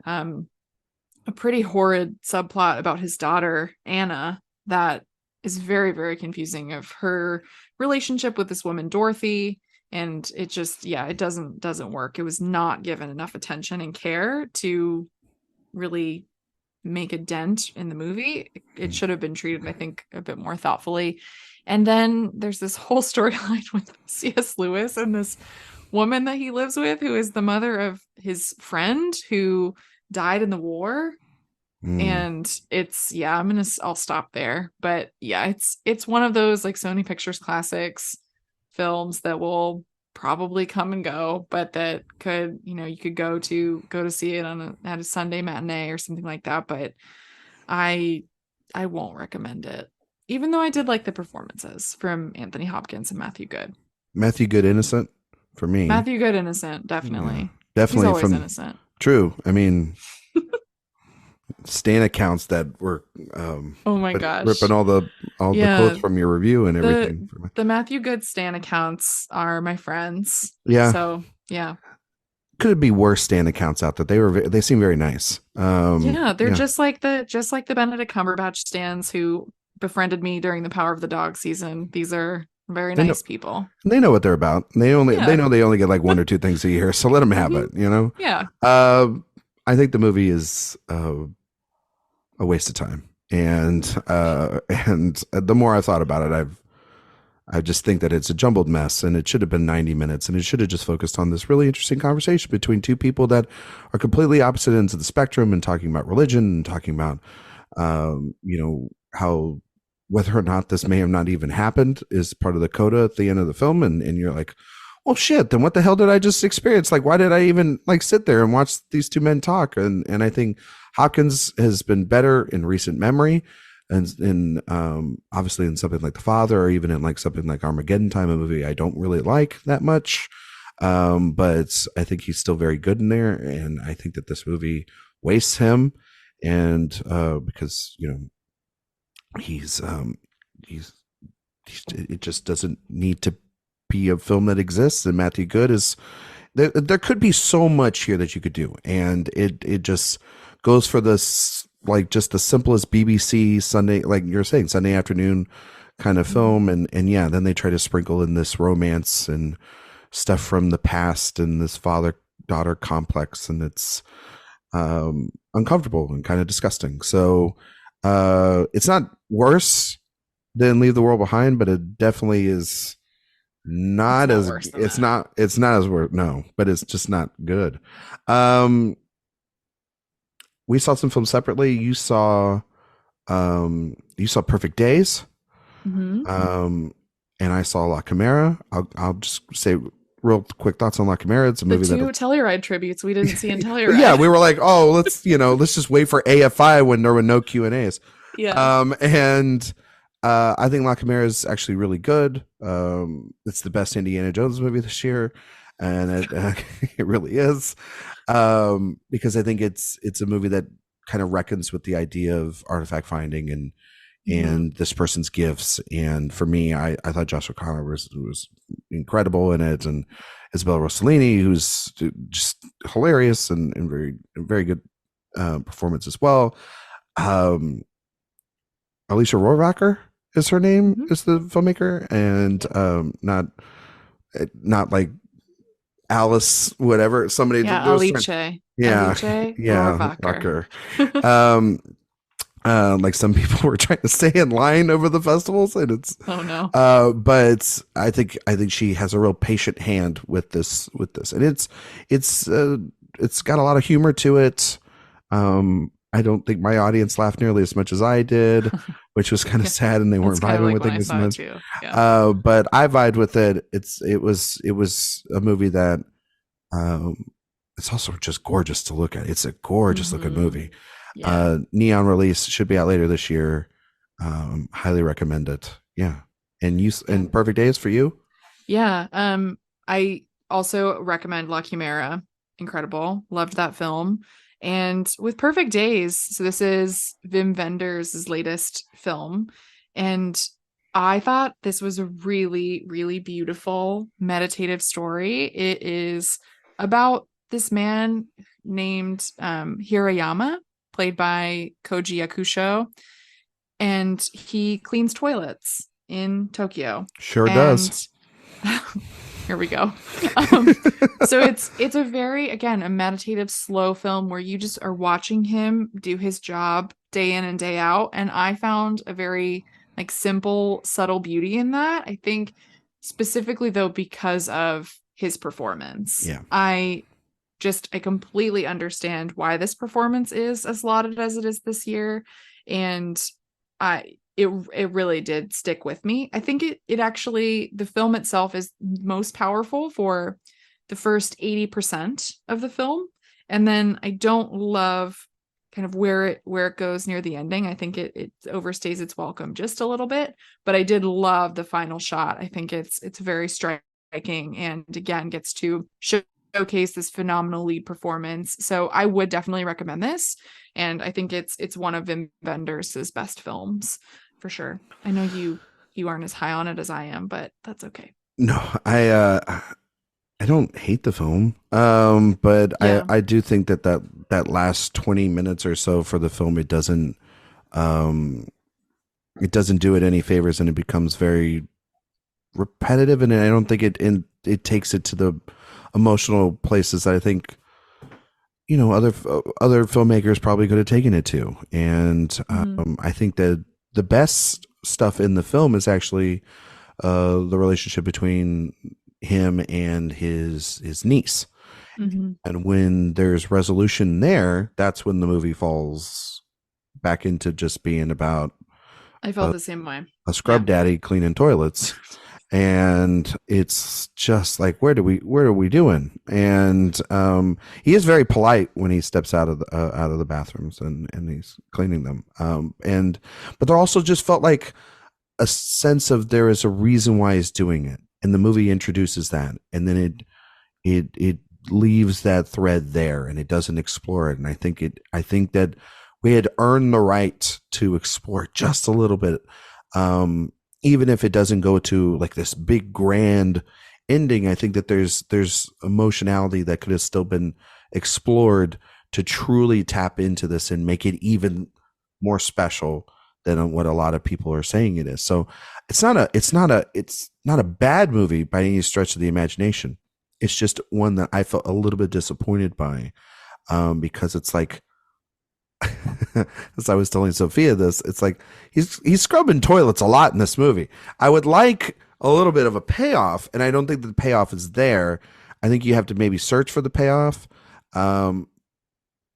a pretty horrid subplot about his daughter, Anna, that is very, very confusing, of her relationship with this woman, Dorothy. And it just, it doesn't work. It was not given enough attention and care to really make a dent in the movie. It should have been treated, I think, a bit more thoughtfully. And then there's this whole storyline with C.S. Lewis and this woman that he lives with, who is the mother of his friend who died in the war. And it's I'll stop there. But it's one of those like Sony Pictures Classics films that will probably come and go, but that could, you could go to see it at a Sunday matinee or something like that. But I won't recommend it, even though I did like the performances from Anthony Hopkins and Matthew Goode. Matthew Goode innocent for me. Matthew Goode innocent, definitely. Yeah, definitely. He's always innocent. True. I mean, Stan accounts that were oh my gosh, ripping all the quotes from your review and everything. The Matthew Goode Stan accounts are my friends. Yeah. So yeah. Could it be worse Stan accounts out that they seem very nice. They're just like the Benedict Cumberbatch Stans who befriended me during the Power of the Dog season. These are very nice people. They know what they're about. They know they only get like one or two things a year, so let them have it. Yeah. I think the movie is a waste of time, and the more I thought about it, I just think that it's a jumbled mess, and it should have been 90 minutes, and it should have just focused on this really interesting conversation between two people that are completely opposite ends of the spectrum, and talking about religion and talking about how whether or not this may have not even happened is part of the coda at the end of the film, and you're like, well, shit, then what the hell did I just experience? Like, why did I even like sit there and watch these two men talk? And I think Hopkins has been better in recent memory, and in obviously in something like The Father, or even in like something like Armageddon Time, a movie I don't really like that much. But I think he's still very good in there, and I think that this movie wastes him, and because he's it just doesn't need to be a film that exists. And Matthew Goode is there could be so much here that you could do, and it just goes for this like just the simplest BBC Sunday, like you're saying, Sunday afternoon kind of film, and then they try to sprinkle in this romance and stuff from the past and this father-daughter complex, and it's uncomfortable and kind of disgusting. So it's not worse than Leave the World Behind, but it definitely is not as it's not as worse. No, but it's just not good. We saw some films separately. You saw Perfect Days. And I saw La Chimera. I'll just say real quick thoughts on La Chimera. It's a movie that Telluride tributes we didn't see in Telluride. Yeah, we were like, oh, let's just wait for AFI when there were no Q&As. Yeah. And I think La Chimera is actually really good. It's the best Indiana Jones movie this year. and it really is, because I think it's a movie that kind of reckons with the idea of artifact finding and this person's gifts. And for me, I thought Josh O'Connor was incredible in it, and Isabella Rossellini, who's just hilarious and very good performance as well. Alicia Rohrwacher is her name, is the filmmaker, and not like Alice, whatever. Somebody, Alice. Yeah, Rohrwacher. Like some people were trying to stay in line over the festivals, and it's but I think she has a real patient hand with this, and it's got a lot of humor to it. I don't think my audience laughed nearly as much as I did, which was kind of sad, and they weren't vibing with it as much. But I vibed with it. It was a movie that it's also just gorgeous to look at. It's a gorgeous looking movie. Neon release, should be out later this year. Highly recommend it. And Perfect Days for you. I also recommend La Chimera. Incredible, loved that film. And with Perfect Days, so this is Wim Wenders' latest film, and I thought this was a really, really beautiful meditative story. It is about this man named Hirayama, played by Koji Yakusho, and he cleans toilets in Tokyo. Sure does. Here we go. So it's a very, again, a meditative, slow film where you just are watching him do his job day in and day out. And I found a very like simple, subtle beauty in that. I think specifically though, because of his performance. I completely understand why this performance is as lauded as it is this year. And it really did stick with me. I think it actually, the film itself is most powerful for the first 80% of the film. And then I don't love kind of where it goes near the ending. I think it overstays its welcome just a little bit, but I did love the final shot. I think it's very striking, and again, gets to showcase this phenomenal lead performance. So I would definitely recommend this. And I think it's one of Wim Wenders' best films for sure. I know you aren't as high on it as I am, but that's okay. No, I don't hate the film. But I do think that last 20 minutes or so for the film, it doesn't do it any favors, and it becomes very repetitive, and I don't think it takes it to the emotional places that I think other filmmakers probably could have taken it to. And I think that the best stuff in the film is actually the relationship between him and his niece. And when there's resolution there, that's when the movie falls back into just being about I felt the same way. A scrub daddy cleaning toilets. And it's just like, what are we doing? And he is very polite when he steps out of the bathrooms and he's cleaning them. But there also just felt like a sense of there is a reason why he's doing it, and the movie introduces that, and then it leaves that thread there, and it doesn't explore it. And I think that we had earned the right to explore it just a little bit. Even if it doesn't go to like this big grand ending, I think that there's emotionality that could have still been explored to truly tap into this and make it even more special than what a lot of people are saying it is. So it's not a bad movie by any stretch of the imagination. It's just one that I felt a little bit disappointed by, because it's like, as I was telling Sophia this, it's like he's scrubbing toilets a lot in this movie. I would like a little bit of a payoff, and I don't think that the payoff is there. I think you have to maybe search for the payoff.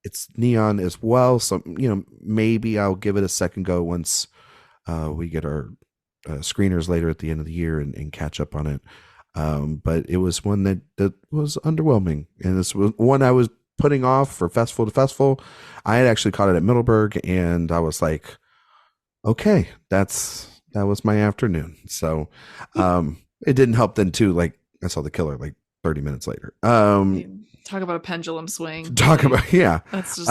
It's neon as well, so maybe I'll give it a second go once we get our screeners later at the end of the year and catch up on it. But it was one that was underwhelming, and this was one I was putting off for festival to festival. I had actually caught it at Middleburg, and I was like, okay, that was my afternoon. So it didn't help then too. Like I saw The Killer like 30 minutes later. Talk about a pendulum swing. That's just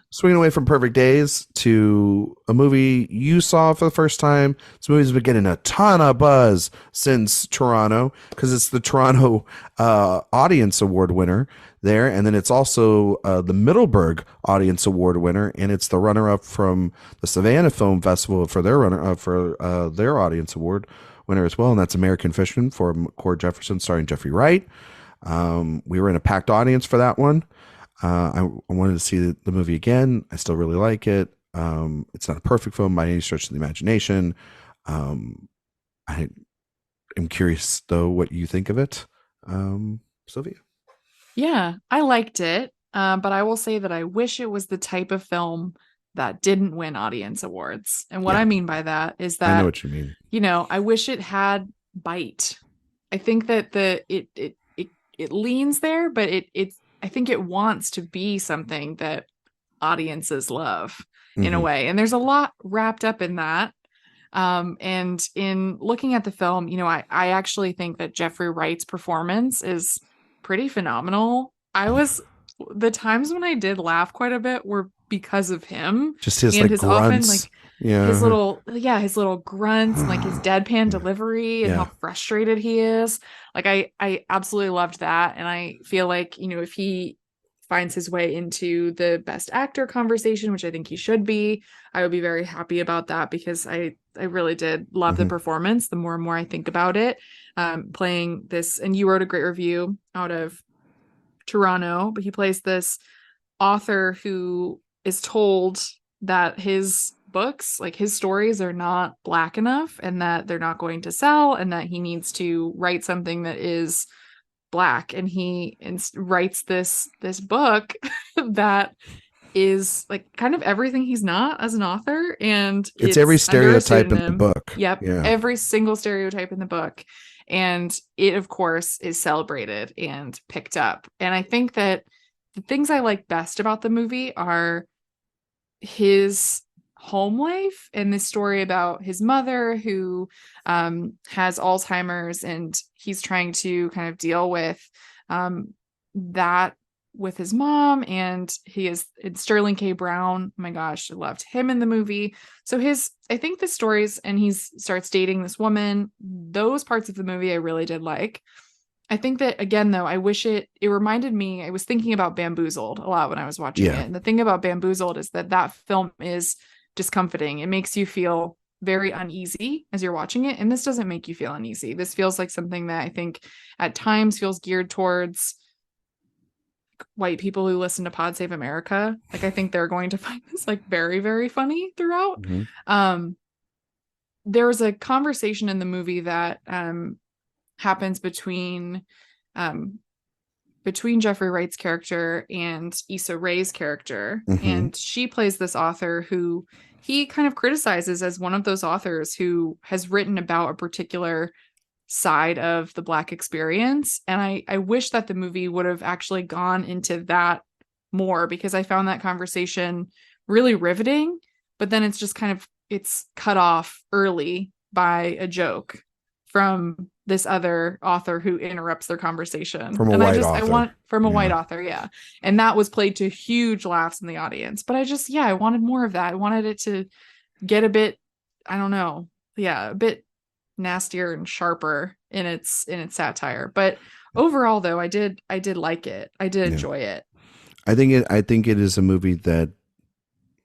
swinging away from Perfect Days to a movie you saw for the first time. This movie's been getting a ton of buzz since Toronto because it's the Toronto Audience Award winner there, and then it's also the Middleburg Audience Award winner, and it's the runner-up from the Savannah Film Festival for their runner-up for their Audience Award winner as well, and that's American Fisherman for Cord Jefferson starring Jeffrey Wright. We were in a packed audience for that one. I wanted to see the movie again. I still really like it. It's not a perfect film by any stretch of the imagination. I am curious though what you think of it, Sophia. Yeah, I liked it, but I will say that I wish it was the type of film that didn't win audience awards. And what I mean by that is that I know what you mean. I wish it had bite. I think that it leans there, but I think it wants to be something that audiences love in a way. And there's a lot wrapped up in that. And in looking at the film, I actually think that Jeffrey Wright's performance is pretty phenomenal. The times when I did laugh quite a bit were because of him. Just his grunts. Often, his little grunts and his deadpan delivery and how frustrated he is. I absolutely loved that. And I feel like, if he finds his way into the best actor conversation, which I think he should be, I would be very happy about that because I really did love the performance. The more and more I think about it, playing this, and you wrote a great review out of Toronto, but he plays this author who is told that his books, his stories, are not Black enough and that they're not going to sell and that he needs to write something that is Black. And he writes this book that is kind of everything he's not as an author, and it's every stereotype in the book. Every single stereotype in the book, and it of course is celebrated and picked up. And I think that the things I like best about the movie are his home life and this story about his mother who has Alzheimer's, and he's trying to kind of deal with that with his mom. And it's Sterling K. Brown. Oh my gosh, I loved him in the movie. So I think the stories, and he starts dating this woman, those parts of the movie I really did like. I think that, again, though, I wish it reminded me, I was thinking about Bamboozled a lot when I was watching it. And the thing about Bamboozled is that film is discomforting. It makes you feel very uneasy as you're watching it. And this doesn't make you feel uneasy. This feels like something that I think at times feels geared towards white people who listen to Pod Save America. I think they're going to find this very, very funny throughout. There was a conversation in the movie that happens between Jeffrey Wright's character and Issa Rae's character. And she plays this author who he kind of criticizes as one of those authors who has written about a particular side of the Black experience. And I wish that the movie would have actually gone into that more, because I found that conversation really riveting, but then it's just it's cut off early by a joke from this other author who interrupts their conversation. From a white author. Yeah. And that was played to huge laughs in the audience. But I wanted more of that. I wanted it to get a bit, a bit nastier and sharper in its satire. But overall, though, I did like it. I did enjoy it. I think it is a movie that,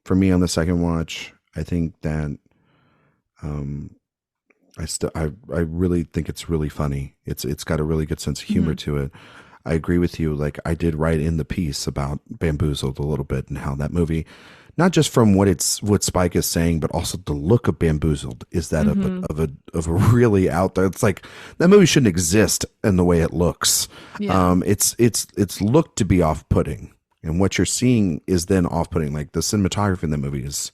for me on the second watch, I think that I really think it's really funny. It's got a really good sense of humor to it. I agree with you. I did write in the piece about Bamboozled a little bit and how that movie, not just from what Spike is saying, but also the look of Bamboozled is that of a really out there. It's that movie shouldn't exist in the way it looks. It's looked to be off-putting, and what you're seeing is then off-putting. The cinematography in the movie is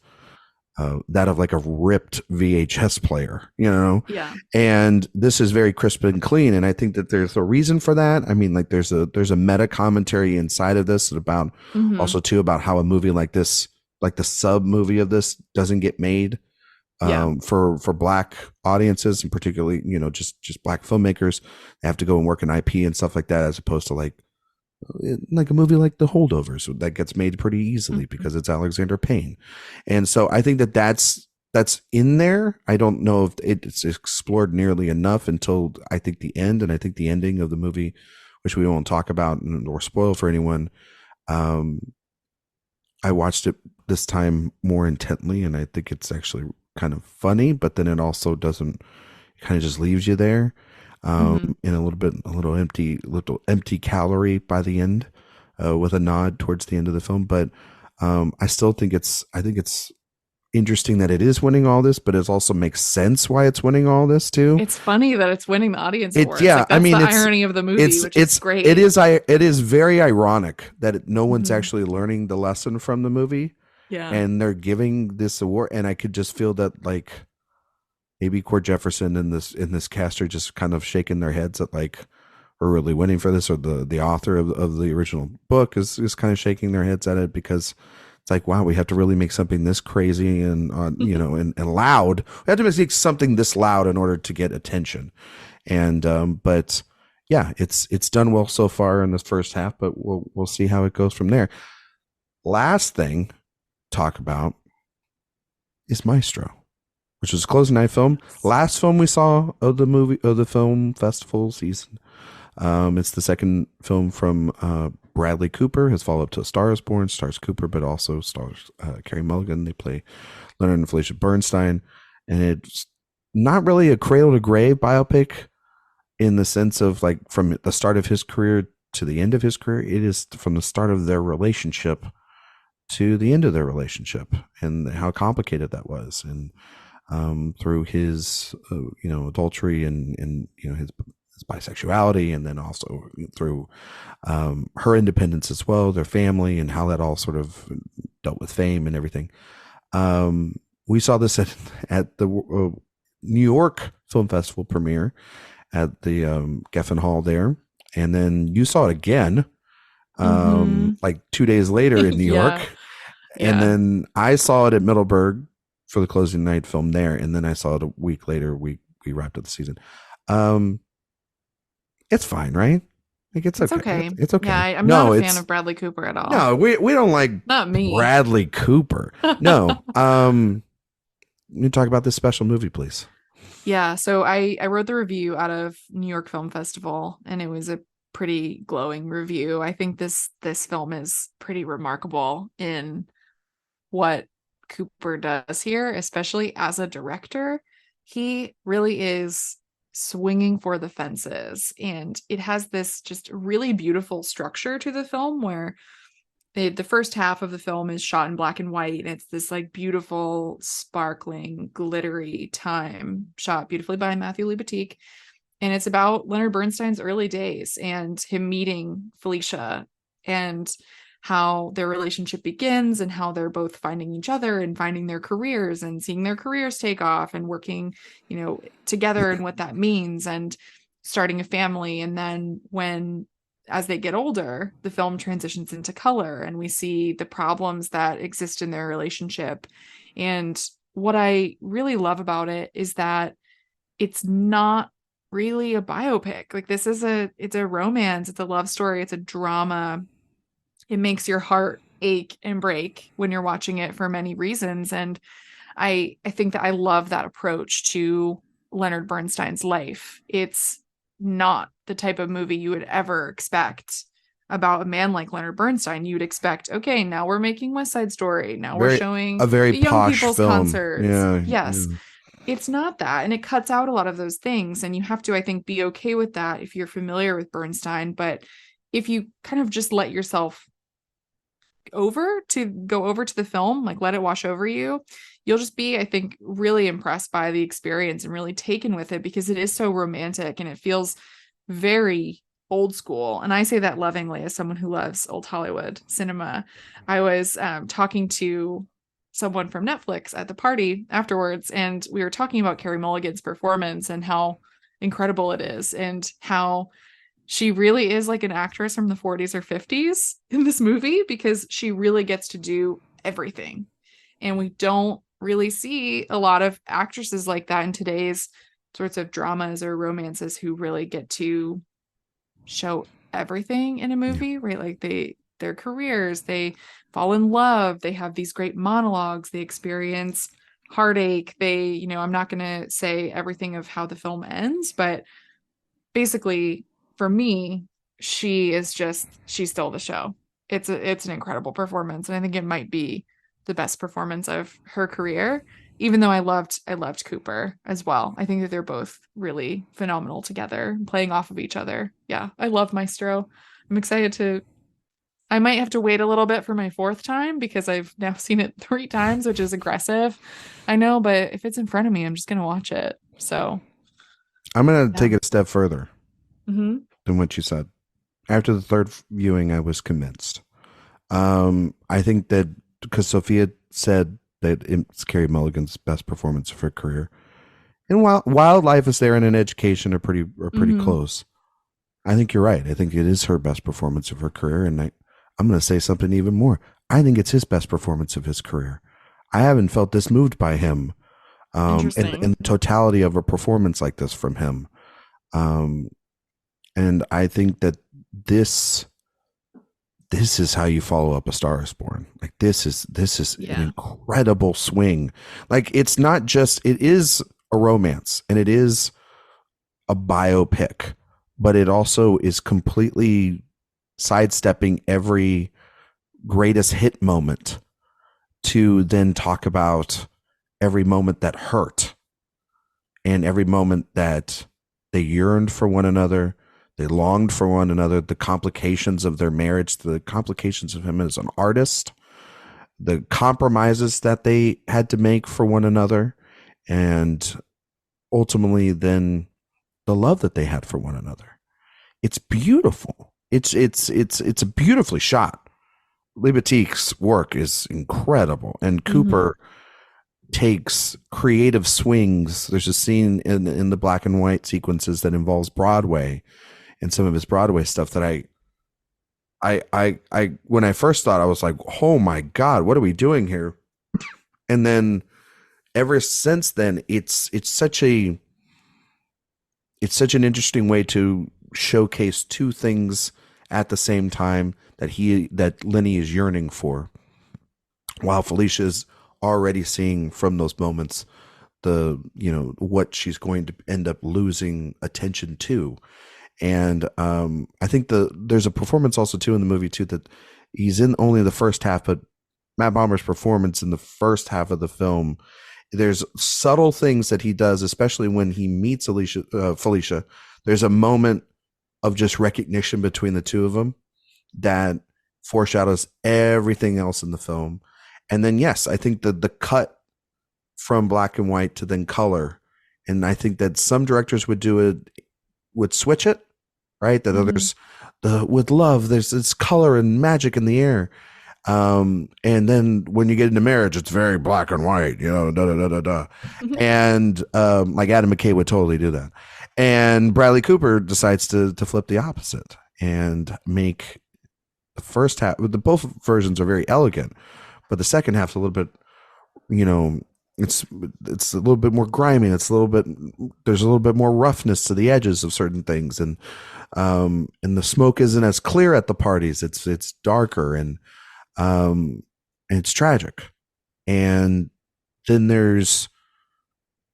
that of a ripped VHS player, and this is very crisp and clean. And I think that there's a reason for that. I mean, there's a meta commentary inside of this about also too about how a movie like this, the sub movie of this, doesn't get made Yeah. For Black audiences, and particularly, just Black filmmakers. They have to go and work in IP and stuff like that, as opposed to like a movie like The Holdovers that gets made pretty easily Mhm. because it's Alexander Payne. And so I think that's in there. I don't know if it's explored nearly enough until I think the end. And I think the ending of the movie, which we won't talk about or spoil for anyone, um, I watched it this time more intently, and I think it's actually kind of funny, but then it also doesn't, kind of just leaves you there, Mhm. in a little empty calorie by the end, with a nod towards the end of the film. But I still think I think it's interesting that it is winning all this, but it also makes sense why it's winning all this too. It's funny that it's winning the audience It awards. Yeah, Like I that's the mean irony of the movie, which is it great. is it is very ironic that no one's Mhm. actually learning the lesson from the movie, Yeah. and they're giving this award, and I could just feel that, like, maybe Cord Jefferson and this cast are just kind of shaking their heads at, like, we're really winning for this, or the author of the original book is kind of shaking their heads at it, because it's like, wow, we have to really make something this crazy and and loud. We have to make something this loud in order to get attention. And but yeah, it's done well so far in this first half, but we'll see how it goes from there. Last thing talk about is Maestro, which was a closing night film. Yes. Last film we saw of the film festival season. It's the second film from Bradley Cooper. His follow up to A Star Is Born stars Cooper, but also stars Carey Mulligan. They play Leonard and Felicia Bernstein, and it's not really a cradle to grave biopic in the sense of, like, from the start of his career to the end of his career. It is from the start of their relationship to the end of their relationship, and how complicated that was, and through his adultery, and his bisexuality, and then also through her independence as well, their family, and how that all sort of dealt with fame and everything. We saw this at the New York Film Festival premiere at the Geffen Hall there, and then you saw it again, Mhm. like 2 days later in New Yeah. York, and Yeah. then I saw it at Middleburg for the closing night film there, and then I saw it a week later. We wrapped up the season. Um, it's fine, right? Like, it's It's okay. okay. It's Yeah, okay. I'm not a No, fan it's of Bradley Cooper at all. no. We don't like Not me. Bradley Cooper. No. You talk about this special movie, please. Yeah, so I wrote the review out of New York Film Festival, and it was a pretty glowing review. I think this film is pretty remarkable in what Cooper does here, especially as a director. He really is swinging for the fences, and it has this just really beautiful structure to the film where the first half of the film is shot in black and white, and it's this like beautiful, sparkling, glittery time shot beautifully by Matthew Libatique. And it's about Leonard Bernstein's early days and him meeting Felicia, and how their relationship begins, and how they're both finding each other and finding their careers and seeing their careers take off and working, together, and what that means, and starting a family. And then when as they get older, the film transitions into color, and we see the problems that exist in their relationship. And what I really love about it is that it's not really a biopic. Like, it's a romance, it's a love story, it's a drama. It makes your heart ache and break when you're watching it for many reasons. And I think that I love that approach to Leonard Bernstein's life. It's not the type of movie you would ever expect about a man like Leonard Bernstein. You'd expect, okay, now we're making West Side Story. Now we're Very showing A very the young posh people's film. concerts. Yeah, Yes, yeah. it's not that. And it cuts out a lot of those things. And you have to, I think, be okay with that if you're familiar with Bernstein. But if you kind of just let yourself go over to the film, like let it wash over you, you'll just be, I think, really impressed by the experience and really taken with it, because it is so romantic and it feels very old school. And I say that lovingly as someone who loves old Hollywood cinema. I was talking to someone from Netflix at the party afterwards, and we were talking about Carey Mulligan's performance and how incredible it is, and how she really is like an actress from the 40s or 50s in this movie, because she really gets to do everything. And we don't really see a lot of actresses like that in today's sorts of dramas or romances who really get to show everything in a movie, right? Like their careers, they fall in love, they have these great monologues, they experience heartache. I'm not going to say everything of how the film ends, but basically for me, she's still the show. It's an incredible performance, and I think it might be the best performance of her career, even though I loved Cooper as well. I think that they're both really phenomenal together, playing off of each other. Yeah, I love Maestro. I'm excited to I might have to wait a little bit for my fourth time because I've now seen it 3 times, which is aggressive. I know, but if it's in front of me, I'm just going to watch it. So I'm going to take it a step further mm-hmm. than what you said. After the third viewing, I was convinced. I think that because Sophia said that it's Carey Mulligan's best performance of her career, and while Wildlife is there and an Education are pretty Mm-hmm. close, I think you're right. I think it is her best performance of her career, and I'm going to say something even more. I think it's his best performance of his career. I haven't felt this moved by him in the totality of a performance like this from him. And I think that this is how you follow up A Star Is Born. Like this is an incredible swing. Like it's not just, it is a romance and it is a biopic, but it also is completely sidestepping every greatest hit moment to then talk about every moment that hurt and every moment that they yearned for one another, they longed for one another, the complications of their marriage, the complications of him as an artist, the compromises that they had to make for one another, and ultimately then the love that they had for one another. It's beautiful. It's beautifully shot. Libatique's work is incredible, and Cooper takes creative swings. There's a scene in the black and white sequences that involves Broadway and some of his Broadway stuff that I when I first thought, I was like, oh my God, what are we doing here? And then ever since then, it's such an interesting way to showcase 2 things at the same time that Lenny is yearning for, while Felicia's already seeing from those moments what she's going to end up losing attention to. And I think there's a performance also too in the movie too that he's in only the first half, but Matt Bomer's performance in the first half of the film, there's subtle things that he does, especially when he meets Felicia. There's a moment of just recognition between the two of them that foreshadows everything else in the film. And then, yes, I think that the cut from black and white to then color, and I think that some directors would switch it, right? That others, with love, there's this color and magic in the air. And then when you get into marriage, it's very black and white, And like Adam McKay would totally do that. And Bradley Cooper decides to flip the opposite and make the first half. Both versions are very elegant, but the second half's a little bit, it's a little bit more grimy. There's a little bit more roughness to the edges of certain things, and the smoke isn't as clear at the parties. It's darker and it's tragic. And then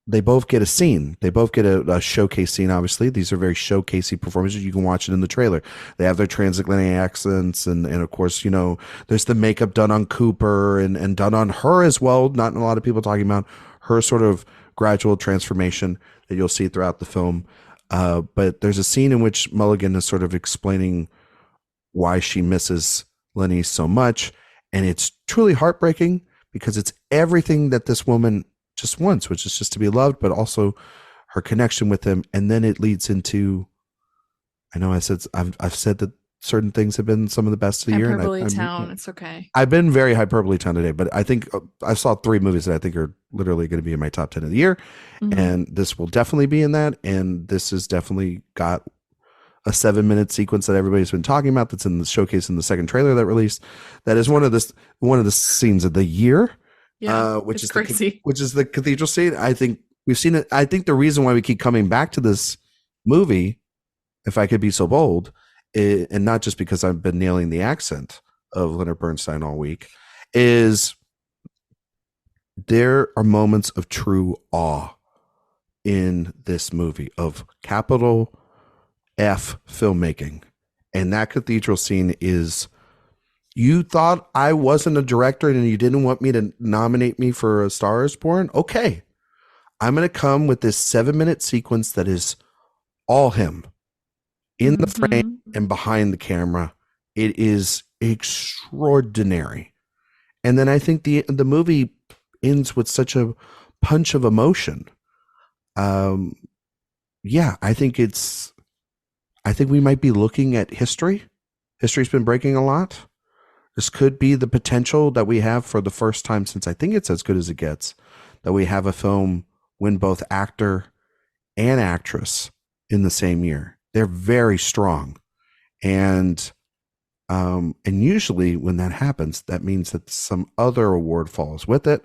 they both get a scene. They both get a showcase scene. Obviously, these are very showcasey performances. You can watch it in the trailer. They have their transatlantic accents, and of course, there's the makeup done on Cooper and done on her as well. Not a lot of people talking about her sort of gradual transformation that you'll see throughout the film. But there's a scene in which Mulligan is sort of explaining why she misses Lenny so much, and it's truly heartbreaking because it's everything that this woman just wants, which is just to be loved, but also her connection with him. And then it leads into, I know I've said that certain things have been some of the best of the year. Hyperbole Town, it's okay. I've been very Hyperbole Town today, but I think I saw 3 movies that I think are literally going to be in my top 10 of the year. And this will definitely be in that. And this has definitely got a 7-minute sequence that everybody's been talking about. That's in the showcase in the second trailer that released. That is one of the scenes of the year Yeah, which it's is crazy. the cathedral scene. I think we've seen it. I think the reason why we keep coming back to this movie, if I could be so bold, and not just because I've been nailing the accent of Leonard Bernstein all week, is there are moments of true awe in this movie, of capital F filmmaking. And that cathedral scene is, you thought I wasn't a director and you didn't want me to nominate me for A Star is Born? Okay. I'm going to come with this 7-minute sequence that is all him in the frame and behind the camera. It is extraordinary. And then I think the movie ends with such a punch of emotion. Yeah, I think we might be looking at history. History's been breaking a lot. This could be the potential that we have for the first time since I think it's As Good as It Gets, that we have a film win both actor and actress in the same year. They're very strong. And usually when that happens, that means that some other award falls with it.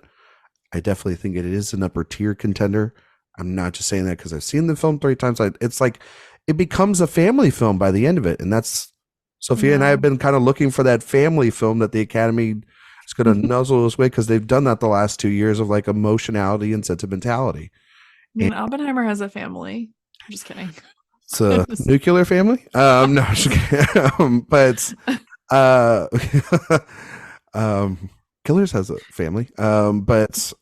I definitely think it is an upper tier contender. I'm not just saying that because I've seen the film 3 times. It's like it becomes a family film by the end of it. And that's, Sophia and I have been kind of looking for that family film that the Academy is going to nuzzle us with, because they've done that the last 2 years of like emotionality and sentimentality. And Oppenheimer has a family. I'm just kidding. It's a nuclear family. No, but Killers has a family. But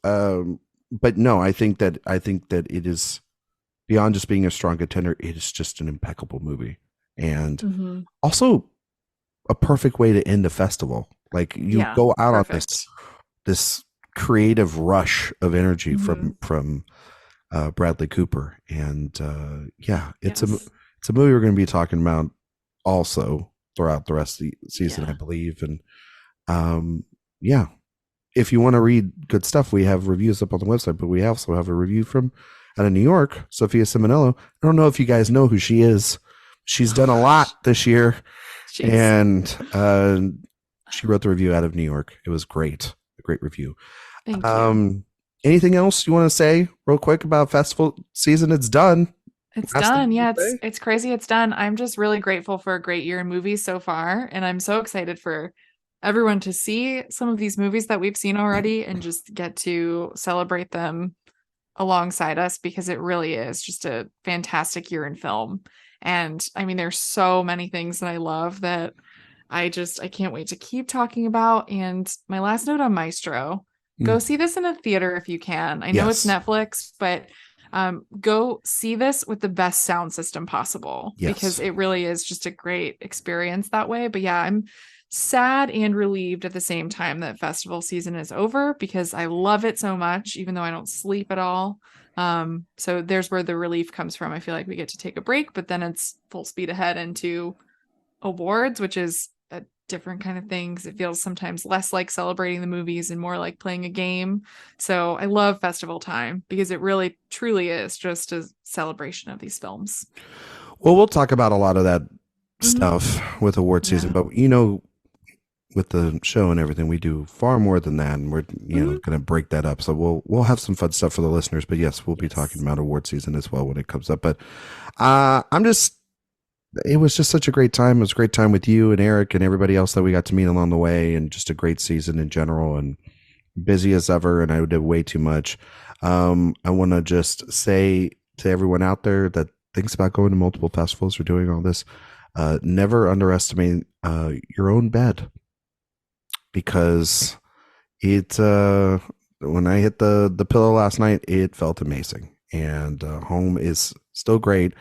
no, I think that it is beyond just being a strong contender. It is just an impeccable movie, and also a perfect way to end a festival. Like you go out on this creative rush of energy from Bradley Cooper, and it's a movie we're going to be talking about also throughout the rest of the season, I believe. And if you want to read good stuff, we have reviews up on the website, but we also have a review from out of New York, Sophia Ciminello. I don't know if you guys know who she is. She's done a lot this year. Jeez. And she wrote the review out of New York. It was great. A great review. Thank you. Anything else you want to say real quick about festival season? It's done. It's done. Yeah, it's crazy. It's done. I'm just really grateful for a great year in movies so far. And I'm so excited for everyone to see some of these movies that we've seen already and just get to celebrate them alongside us, because it really is just a fantastic year in film. And I mean, there's so many things that I love that I can't wait to keep talking about. And my last note on Maestro, go see this in a theater if you can. I know it's Netflix, but go see this with the best sound system possible, because it really is just a great experience that way. But yeah, I'm sad and relieved at the same time that festival season is over, because I love it so much, even though I don't sleep at all. So there's where the relief comes from. I feel like we get to take a break, but then it's full speed ahead into awards, which is a different kind of thing, because it feels sometimes less like celebrating the movies and more like playing a game. So I love festival time, because it really truly is just a celebration of these films. Well, we'll talk about a lot of that stuff with award season, but with the show and everything, we do far more than that, and we're going to break that up. So we'll have some fun stuff for the listeners. But yes, we'll be talking about award season as well when it comes up. But it was just such a great time. It was a great time with you and Eric and everybody else that we got to meet along the way, and just a great season in general, and busy as ever. And I did way too much. I want to just say to everyone out there that thinks about going to multiple festivals or doing all this, never underestimate your own bed, because when I hit the pillow last night, it felt amazing, and home is still great.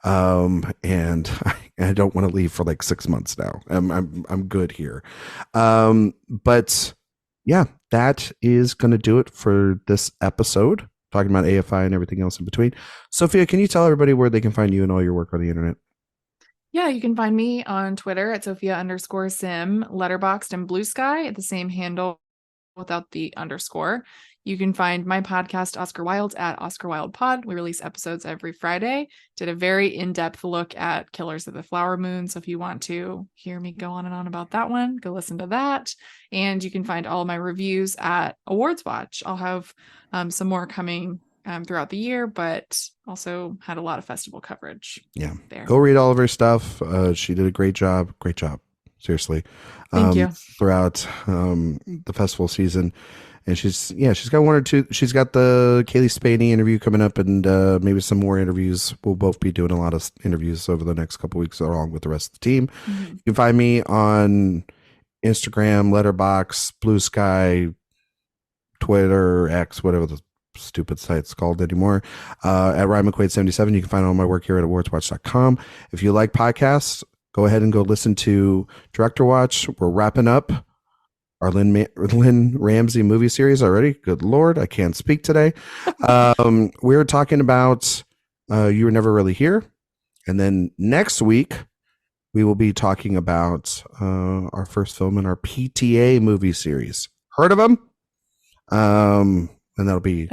And I don't want to leave for like 6 months now. I'm good here. But yeah, that is going to do it for this episode, talking about AFI and everything else in between. Sophia, can you tell everybody where they can find you and all your work on the internet? Yeah, you can find me on Twitter at Sophia_Sim, Letterboxd, and Blue Sky at the same handle without the underscore. You can find my podcast, Oscar Wilde, at Oscar Wilde Pod. We release episodes every Friday. Did a very in-depth look at Killers of the Flower Moon. So if you want to hear me go on and on about that one, go listen to that. And you can find all of my reviews at AwardsWatch. I'll have some more coming throughout the year, but also had a lot of festival coverage. Yeah. There. Go read all of her stuff. She did a great job. Great job. Seriously. Thank you. Throughout the festival season. And she's got one or two. She's got the Kaylee Spaney interview coming up, and maybe some more interviews. We'll both be doing a lot of interviews over the next couple weeks, along with the rest of the team. Mm-hmm. You can find me on Instagram, Letterboxd, Blue Sky, Twitter, X, whatever the stupid site's called anymore, at Ryan McQuade 77. You can find all my work here at AwardsWatch.com. If you like podcasts, go ahead and go listen to Director Watch. We're wrapping up our Lynn Ramsey movie series already. Good Lord, I can't speak today. We were talking about You Were Never Really Here. And then next week, we will be talking about our first film in our PTA movie series. Heard of them? And that'll be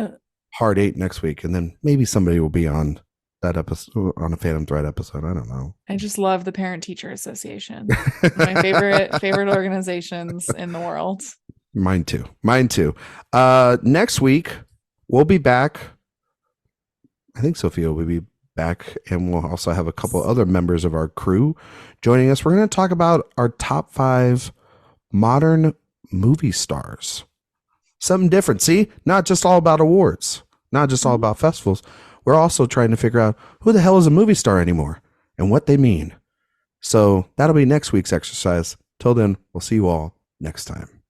Hard 8 next week. And then maybe somebody will be on that episode, on a Phantom Thread episode. I don't know. I just love the Parent Teacher Association. My favorite organizations in the world. Mine too. Next week we'll be back. I think Sophia will be back, and we'll also have a couple other members of our crew joining us. We're going to talk about our top 5 modern movie stars. Something different. See, not just all about awards, not just all about festivals. We're also trying to figure out who the hell is a movie star anymore and what they mean. So that'll be next week's exercise. Till then, we'll see you all next time.